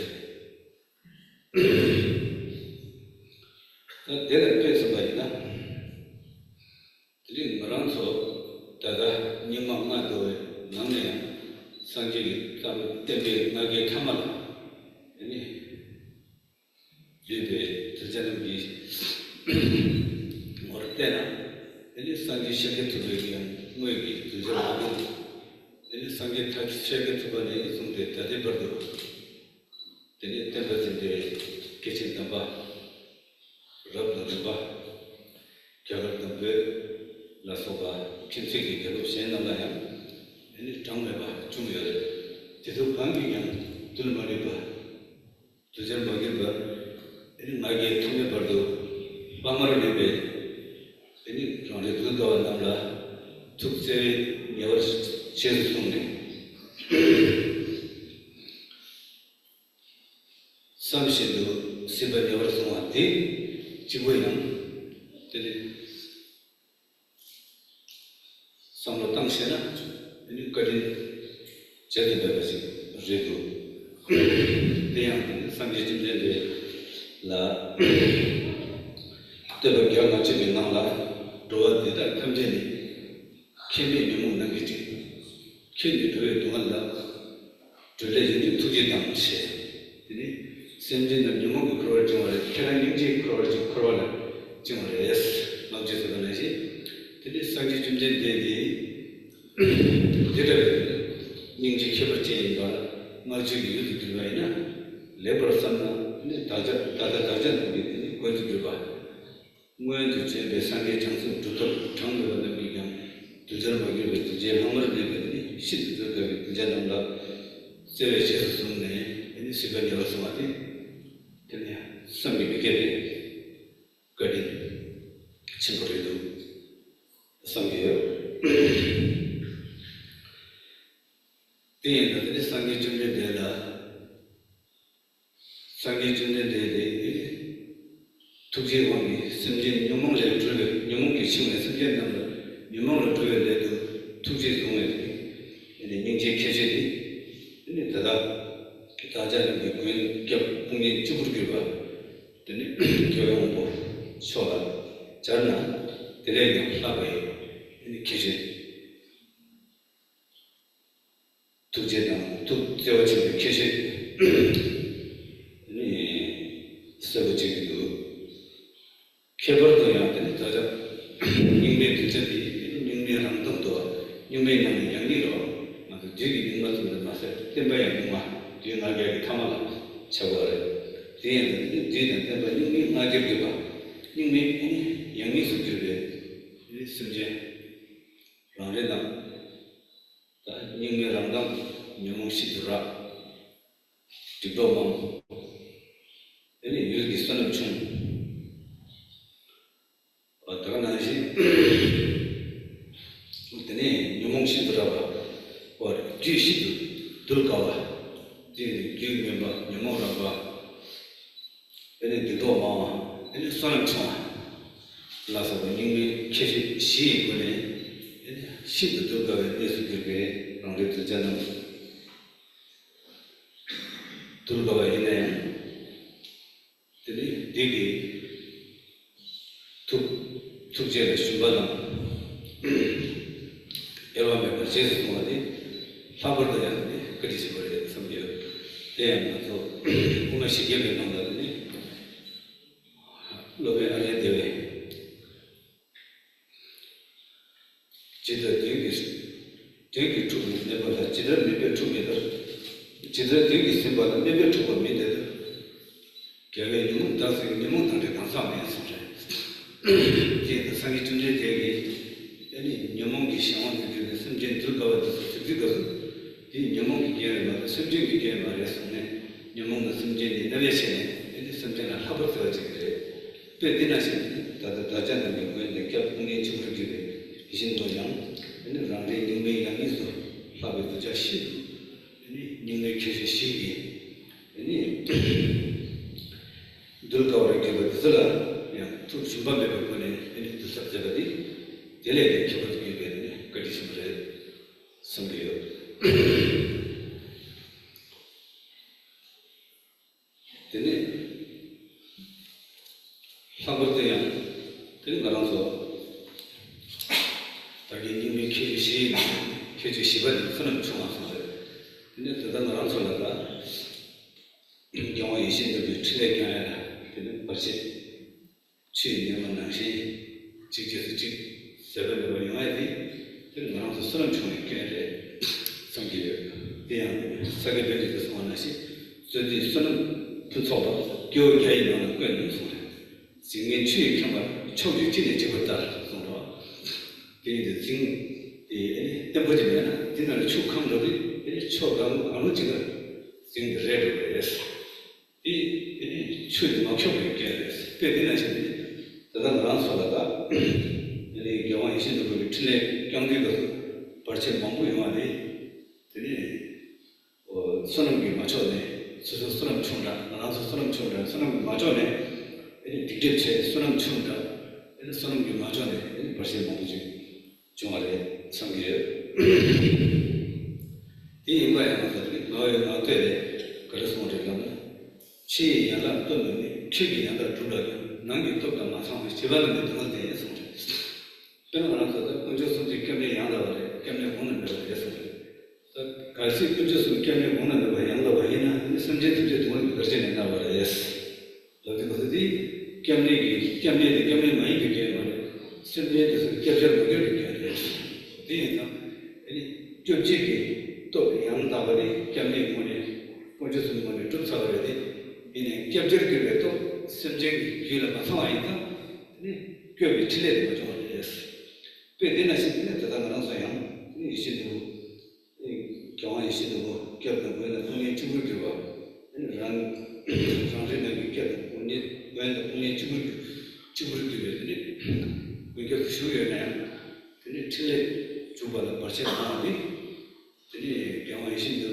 내가 빼서 봐이나. 들이 말한서 다가 님만도 남네 상계기 땀 때문에 나게 타말 아니 이제 저자는 이 뭘 때나 아니 상계 시작해 두고요 뭐기 저자는 아니 상계 타기 시작해 두고는 이송대 다들 버도 되게 때문에 계신 봐 럽도 봐 겨울도 왜 라소가 김색이 결국 시행나나요 아니 정말 중요해. 계속 관계량 둘만이 두절 먹일 아니 마게 통해 버도 방마를 내배 아니 전에 그거 나라 축제 여러 제일 통해 삼시도 세번 여러 송한테 지구에는 되게 상로 당시에는 거리 제대로 되지. 제도 대양 상계 중대에 라 때도 경험 집에 나라 도와드다 감전이 खेले में मुंह नंगे थे खेले तो ये तो अल्लाह जोले जिन्हें तुझे दाम से इन्हें सेंजे न निमों को करोड़ जोड़े खेला निंजे करोड़ जोड़े यस मौजे से बने से तेरे संगे जुम्जे दे तेरे निंजे खेपर चेंज वाला मौजे की युद्ध दिलवाई ना लेबर सामना इन्हें ताजा नंगे कोई तो दिलवा मुझे तो चेंज संगे चांसू टूटो ठंड वाला बिगम तुझे मगर भी तुझे हमर ने बदली सिद्ध तो कभी तुझे नंगा सेवे से सुनने इन्हें सिबन या समाधि तेरे संगी बिकेरे कड़ी चिंपरे दो संगी तीन तेरे संगी चुने देला संगी चुने दे तुझे वांगी समझे न्यूमों ले उठले न्यूमों की चिंगे समझे नंगा 유명을 줘야돼도 투지 동에 인제 계제디 근데 다자는 그 국민 주부를 봐 되네 교육부 소라 잘나 대대가 하고요 이 계제 투제다 투제와 계제 이 서버지도 개발도야 되네 다자 인내 투제디 유명한 양리로 아주 되게 민감한 맛을 때문에 뭔가 뒤나게 타마가 저거를 뒤에는 때문에 유명하게 봐 유명 양리 수준의 이 수제 라레다 유명한다 유명시더라 디도만 아니 여기 있어는 좀 어떤 하나씩 몽시더라고 뭐 뒤시도 들어가와 뒤 뒤면 녀모라고 얘네들도 뭐 얘네 손을 쳐 라서 이미 계시 시군에 시도 들어가게 내수들게 랑들 저는 들어가와 있네 되게 tukje shubadam 여러분 제스 뭐지 파벌도 야네 그리스 버려 섬겨 대한에서 공식 예배 나온다더니 로베 아니야 대회 제대로 되게 좀 내가 제대로 몇개 좀 해도 제대로 되게 있으면 몇개 좀 믿어도 걔가 너무 다서 너무 단데 감사해요 제 상이 준비 되게 아니 녀몽기 시험을 심진 들어가서 듣고 이 녀몽기 계획을 심진 계획을 말했었네 녀몽의 심진이 내려시네 이제 심진을 합쳐서 지금 배디나시 다자는 거 이제 겹분이 주르기에 이신도장 근데 랑데 닝메 양이서 하베도 자시 아니 닝메 계시 시기 아니 들어가오게 그들아 야 또 심반배 버거네 아니 또 sab자가디 델레데 키버기 베네 그리스브레 섬기요 되네 상벌대야 되는 거라서 자기 님이 키시 키지 시반 선은 중앙서 근데 대단 거라서가 영화 이신들도 트랙이 아니라 되는 벌써 취임만 당시 직접 세번을 영화에 되는 거라서 선은 중앙에 섬기요 대양 사게 되는 것은 하나씩 저기 선은 분석을 교육이 있는 거는 지금 취임 경험 초기진에 찍었다 그래서 이제 지금 이 때문에 지난 축함들이 초강 아무 지금 지금 레벨을 했어 이 취임 막혀고 있게 배되는 시대 대단 많아서다가 이 경험이 신도 틀에 경기도 벌써 망고 영화에 되니 선음기 맞춰네 스스로 선음 충다 나라서 선음 충다 선음 맞춰네 딕제체 선음 충다 선음기 맞춰네 벌써 망고지 중앙에 성기에 이 인과에 나서들이 너의 어때 그래서 치 야라 또는 치기 야라 둘러가 남기 또가 마상 제발은 되는 데 있어. 그런 거라서 kunjosu kemne yanda bare kemne bonan de yeso. Kasi kunjosu kemne bonan de yanda bare na samje tuje tuan garje na bare yes. Lagi kodi kemne mai ke bare samje de kebjar bagir ke yes. Di na ini joje ke to yanda bare kemne mone kunjosu mone tup sa bare de ini kebjar ke to samje ke la ma sa ai ta ini kyo chile de jo yes. पेदेना सिद्ध तथा गणना स्वयं इसी तो क्या इसी तो क्या करते हैं तो ये चुप क्यों है रंग सांसे नहीं क्या उन्हें वैन उन्हें चुप क्यों है तो क्या खुशी है ना तो ये चिले चुप वाला पर्चे ना भी तो ये क्या इसी तो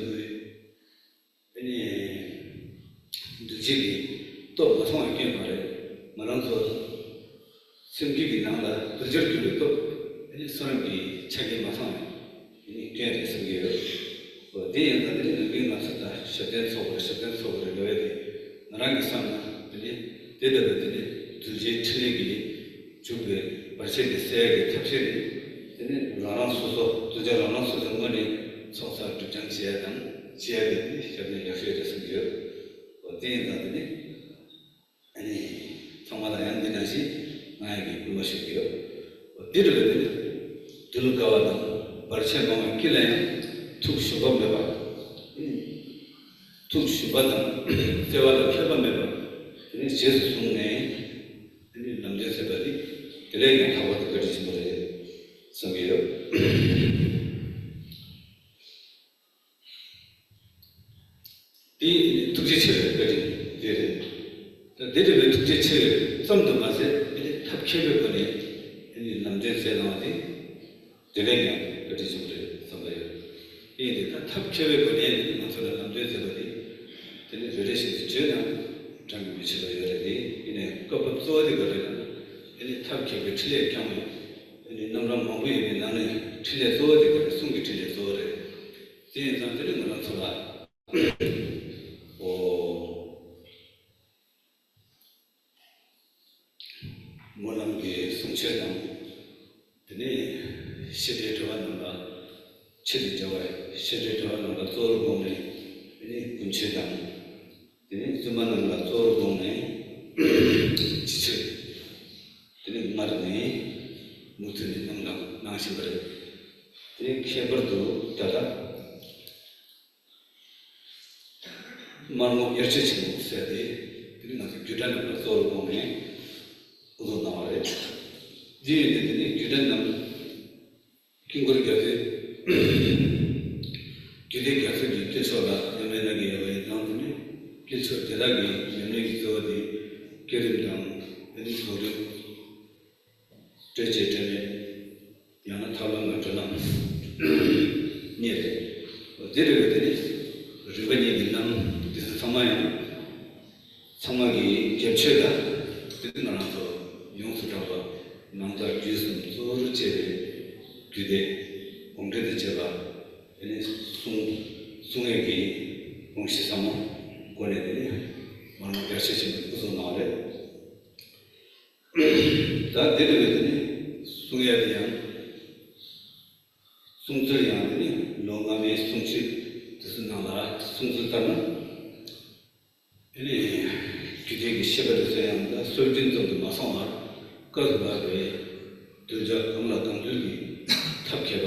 ये दूसरी तो बसों के बारे मरण तो सिंपली की नाम ला रिजल्ट के तो 사람이 책임 마상 이 개를 쓰기요. 대연들이 그게 맞다. 셔된 속으로 넣어야 돼. 나랑 있으면 이제 대대들이 둘째 틀리기 주변에 벌써게 세게 탑실이 되는 라랑 소소 두자 라랑 소소 거니 소사 두장 지야당 지야게 셔된 역시에 쓰기요. 대연들이 아니 정말 안 되나시 나에게 불러시고요. 어디를 들어가와도 벌써만 길에 툭 슈범해봐 툭 슈바다 대화를 해봐매봐 이 제수 속내 이 남자세들이 그래야 가와도 그리지 못해 성이요 이 tuk지체 그지 대대 tuk지체 좀더 맛에 합체를 거니 이 남자세 나와지 되네요. 그렇지 그래. 선배요. 이게 다 탑케에 거리에 맞춰서 남자들이 되게 저래시 저나 장미 미치다 이래리 이네 kop업 쏘어지 거리는 이 탑케에 틀에 경우 이 남람 먹고에 나는 틀에 쏘어지 거리 숨기 틀에 쏘어래. 이제 사람들이 그런 소라. 뭐라는 숨체당 되네. 시대 좋아하는가 체리 좋아해 시대 좋아하는가 저를 보네 이 군체당 이 주만은가 저를 보네 지체 이 말이 무슨 남당 나시버려 이 케버도 따라 말로 열체치 있어야 돼 이 나서 규단을 저를 보네 우선 나와래 지혜들이 규단 kingur gyate gide gyate di kesola nemena gi yawe namne keso telagi nemne gi zodi kerim dam ani zodi teje tene yana thala na tana niere dire gede ribani ginam dis samagi kepcheda tidna to yongsu dawa namda gyusum zoru chede 규대 공대의 제가 얘네 숭에게 공시 삼아 권해들이 많은 결실이 무슨 말에 다 데려가더니 숭에 대한 숭들이 아니니 농감의 숭치 뜻은 나라 숭술단은 얘네 규대기 시발에서야 한다 솔진정도 마성할 그거에 들자 겁나던 들기 탑케바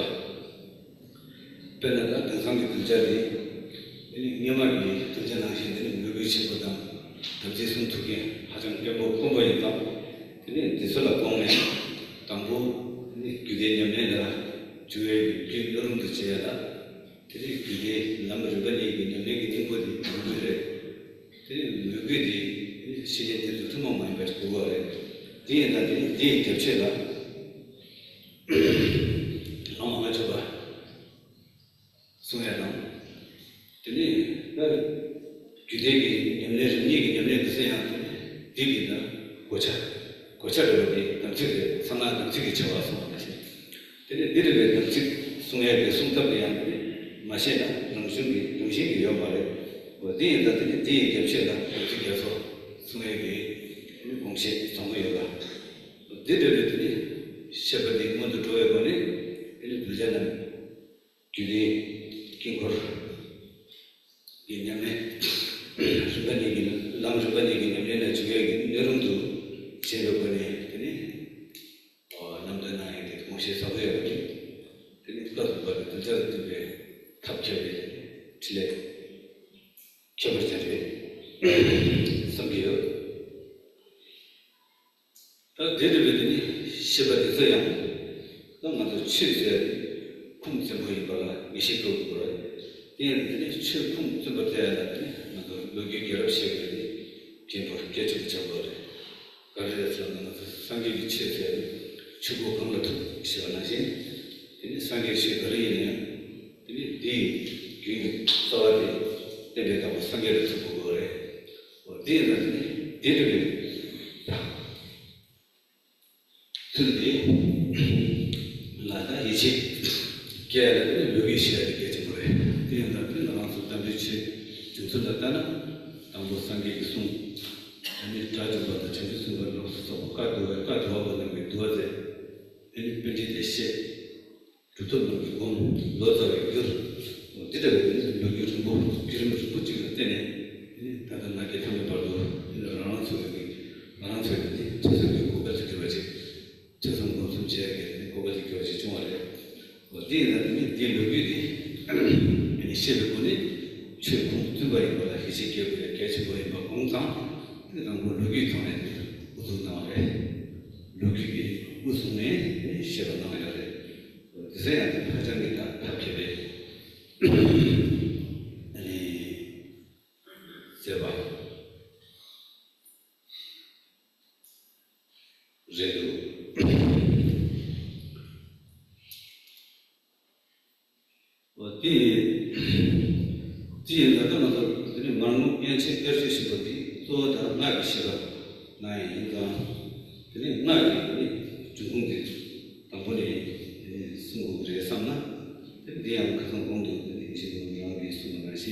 배나다 등상기 글자리 니마기 등장하시는 누구시보다 담지 순투기 하정 빼고 공부했다 근데 디설라 공네 당부 규대념내라 주에 그 여름도 지야다 되게 규대 남르버니 념내기 등보디 누구래 되게 누구디 시대들도 틈만 많이 가지고 그래 뒤에다니 뒤에 겹쳐라 너무 좋아. 소야랑. 근데 나 규대기 염려를 드세요. 되기다. 고차를 담지 상한 담지 쳐와서 하시. 근데 니들 담지 송야의 송답이 아닌데 마시나 정신이 요말에 第一个第一个片呢，这个说从那个公司总会有个，第二个呢，下边的我们主要个呢，比较呢，距离经过一年呢，日本那个，咱们日本那个那边呢，主要内容都写了个呢，咱们那个公司总会有个，各个都这个탑 기업이 칠레 기업을 차지 섬기요. 또 대대들이 시바에서야 너무도 칠세 쿵좀 보이거나 미식도 보라. 얘네들이 칠쿵 좀 버텨야 돼. 나도 여기 기업 시험이 기업 개척 잡아래. 그래서 나는 상계기 칠세 주고 강력도 시원하지. 이 상계시 거리에 이 그 서울이 때문에 상계를 듣고 그래. 어디에는 뒤를 근데 나다 이제 걔는 여기 시야 되겠지 그래. 뒤에는 나와서 담비치 중선다나 당도 상계 기술 아니 자주보다 전주순간으로 서 까도 하고는 게 도와제 아니 벤지 대시 두터는 공 넣어서 어디를 여기 좀 기름을 붙이고 때네 다들 나게 하면 바로 이런 소리 저승 고가지 교지 저승 무슨 지역에 고가지 교지 중앙에 어디는 뒤로기 아니 시르군이 최고 두바이 거다 희식기업에 개체고에 공상 그런 거 여기 통해 무슨 나와래 여기 무슨에 시로 나와야 돼 그래야 화장이다 답답해 아니 제발 제도 어디 뒤에 나타나서 그냥 말로 연체 될수 있을 또 다른 나기 싫어 나이가 그냥 나이 중국대 당번에 승부를 삼나 대한 그런 공도 지금 여기 있는 것이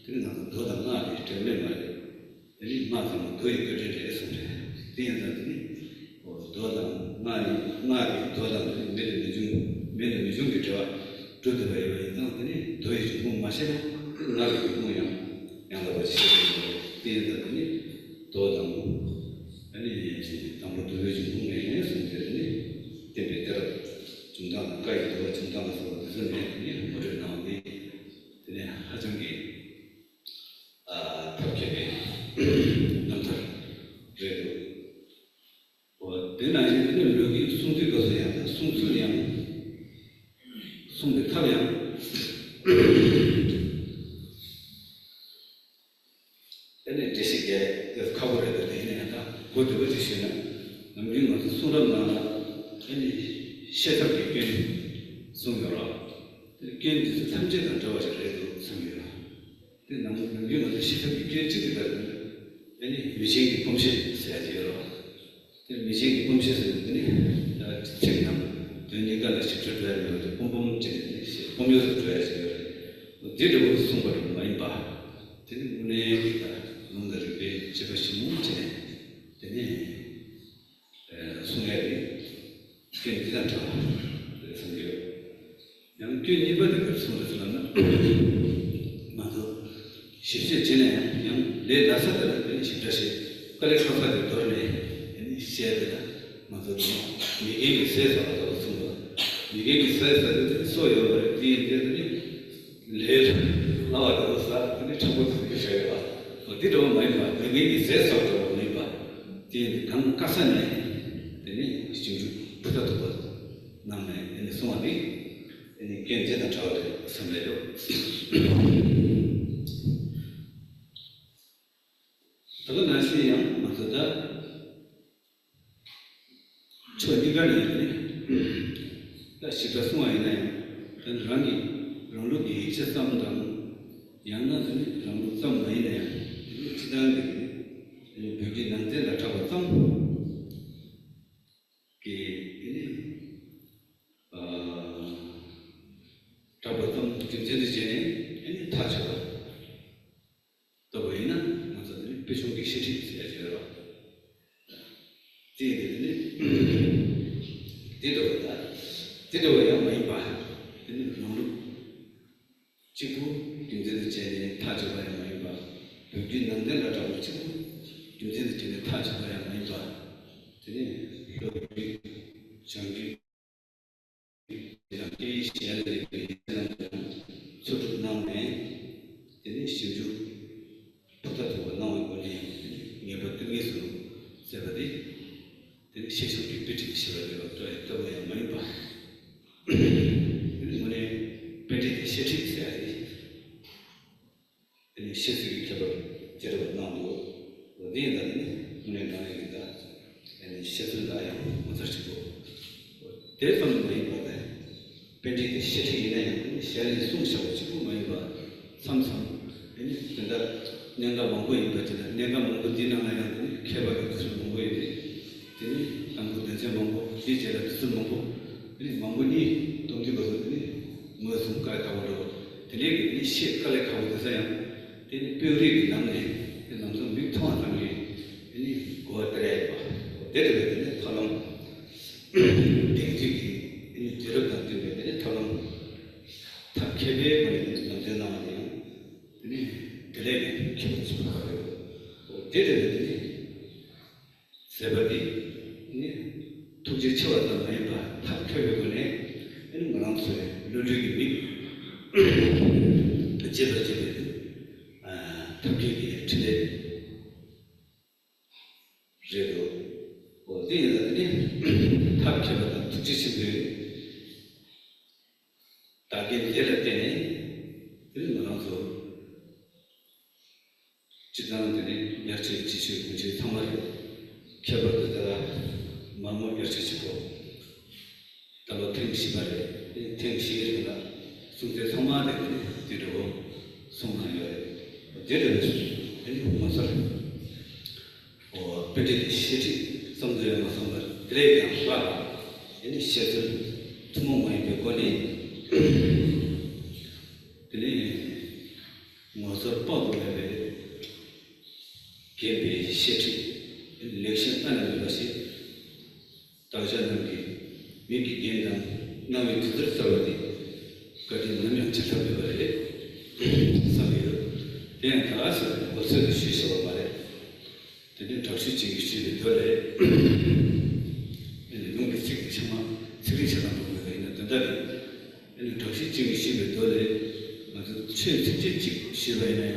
그냥 더 나아지 되는 말이에요. 이 마음은 거의 그렇게 했습니다. 대한들이 더 나아지 더 매는 중에 저 저도 왜 있는데 더 좀 마시고 그 나를 뭐야 양아버지 대한들이 더 아니 아무도 요즘 공부에 선들이 때문에 중단 가이드가 중단해서 무슨 얘기 뭐를 나오니 그냥 하정기 답답해 남들 그래도 대나이는 여기 숨들 것이야 숨술이야 숨들 타면 근데 제시게 그 커버를 되니까 그것도 주시는 남긴 것도 술은 아니 시작하게 송여라 이게 탐제가 좋아져도 송여라 근데 남는 게 시작하게 지지가 아니 위생이 pom실 써야지요 근데 위생이 pom실은 책남 되니까 직접 해야 봄봄 봄여서 줘야지요 뒤로 송거를 많이 봐 때문에 놈들에게 제것이 문제네 되니 송해리 괜찮다. 그래서 양균 이번에 그랬으면 맞아. 실제 전에 양내 나사들은 실제시 그래 가서 돌네 시에다 맞아. 이게 세서 와서 쓴 이게 세서 소요 뒤에들이 레 나와서 사 근데 저것도 그셔야 어디로 많이 봐. 이게 세서 또 많이 봐. 뒤에 강 가서네 되니 지금 부탁도 남네 송아비 이 견제다 저를 선배로 그건 나시야 맞다 저기가네 나 시가서 와이네 단 랑이 랑로기 이체삼당 양나들이 랑로 쌈 와이네 지단이 벽이 난데 나타봤던 잡았던 경제도 전에 타죠. 제대로야 많이 봐. 근데 너무 지금 김제도 제에 타져봐야 많이 봐. 여기 남들라고 지금 김제도 제에 타져봐야 많이 봐. 근데 여기 장기 이 시야를 저도 나오네. 근데 시주 부탁도 나오는 거니. 이게 버티기서 제가디 근데 시속이 비트기 시작을 또 뭐야 많이 봐. 이번에 배지 시티 있어야지. 이 시스템이 개발 제대로 나오고 어디에다니 문에 나오니까 이 시스템 나야 못하시고 대부분 많이 봐요. 배지 시티에 시야를 숨쉬고 지금 많이 봐. 삼삼 이 근데 내가 먹고 있는 거잖아. 내가 먹고 지나가야 개발을 무슨 먹어야 돼. 되니 안고대체 먹고 이제라 무슨 먹고 이 망고니 동지거든요. 무슨 깔까고 되게 이 시kal에 가고 되서야 되게 뼈리 남네. 남성 빅통한 게 이 고아들에 봐. 되게 탈람 땡기기 이 저렇다 되게 탈람 탑케베 버리는 남자 나와요. 되게 기분이 좋아요. 되게 세바디 독지 채웠던 아이가 탑표력원에 이런 거랑 소리 룰루기 미 제대로 탑표기 틀에 그래도 어디에다니 탑표가 독지 친구들 딱히 내릴 때는 이런 거랑 소 지단한테는 약체 지수 문제 상말이 개발되다가 마음을 열치시고 따로 탱시발에 탱시가 순대 성마대를 뒤로 송하여 제대로 무슨 배지 시티 성도의 무슨 드레이가 봐 이 시티 투모마이 배권이 드레이 무슨 빠도에 개비 시티 election 하는 것이 당신들이 미기 게임당 나의 뜻을 따르니 그들은 너무 착각해버려. 사회로 대한 가서 어떤 시설을 말해. 되게 적시적인 시설을 더래. 이런 게 지금 정말 스리처럼 보이고 있는 데다가 적시적인 시설을 더래. 아주 최특징적 시설이네요.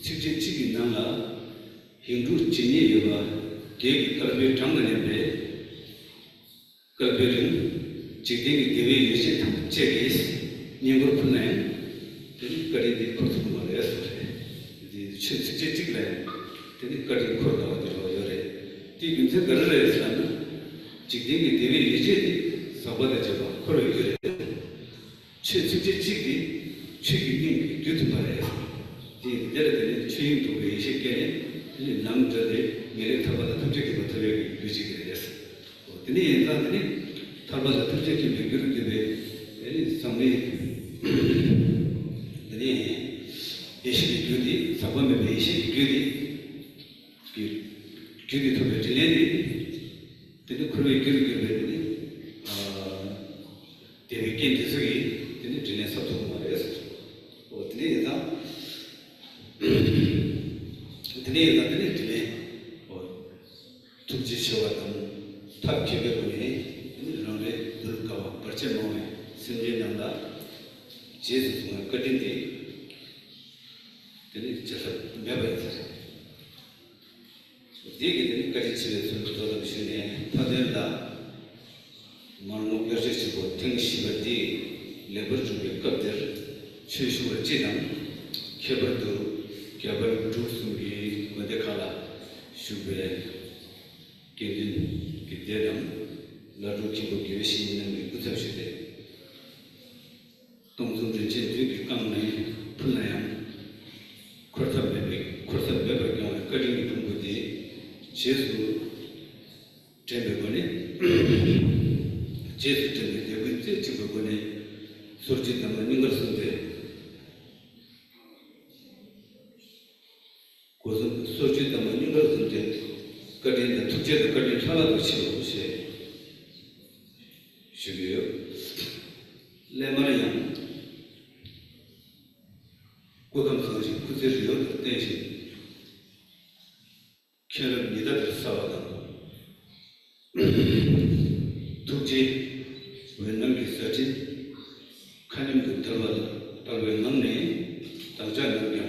특징적인 나라 hindu chini yoga ke kalbe tangane kalbe chigde dewe yese chegis nyengor phunai teni kari di khurthum mare di chigla teni kari khurda wadro yore ti gimse garare islam chigde dewe yese sabada jaba khoro yore chigde chigi gyutu mare di dere chigi to yese kene 남자들이 미래 타바다 탐색이 못하게 유지가 됐어. 근데 인간들이 타바다 탐색이 매겨르게 돼. 상위 근데 예시비 교디 사범의 예시비 교디 교디 더 배틀레니 근데 그걸 교디 배틀레니 대비긴 대속이 근데 진행 속도 말이었어. 어떻게 해서 드네가 드네 tuk지 시와던 탑 기백군이 이런데 들까봐 벌써 몸에 생겨난다 제수 중에 끝인데 되게 제가 매버렸어요. 되게 되니까지 집에서 돌아오시네 타들다 말로 열쇠시고 탱시버디 레버 중에 급들 최수를 지난 개발도 개발 주스기 어디가라 슈베 게든 기대람 나도 기본 계획이 있는 게 부탁시대 동성들 제대로 강내 풀나야 코르타베 경우 거리는 동부지 제수 제베번에 제수 때문에 여기 제베번에 소리지 담는 것인데 고선 소지 담는 것인데 거리는 특제도 거리 하나도 치고 없이 쉬고요. 레마리아 고감소지 구제리오 대신 캐를 미다들 싸워다 두지 웬남기 서지 칸님도 들어와도 당근 막내 당자 능력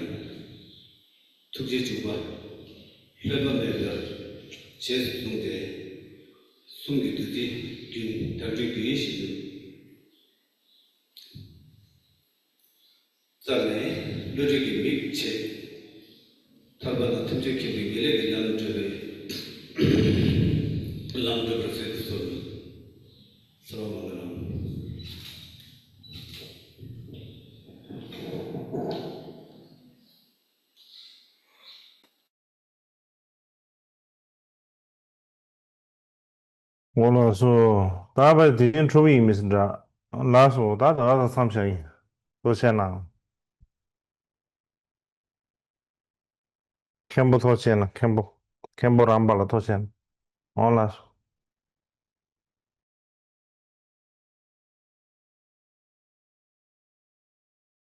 두지 주바 레마리아 제스 동대 숨기듯이 균 달리기 시도 자네 로직이 미체 타바나 틈적이 미래를 남주에 람드를 세트소 서로만으로 我那说大白天出门没事的，那说大家是上便宜，多钱呢？看不多钱了，看不上班了多钱？我那说。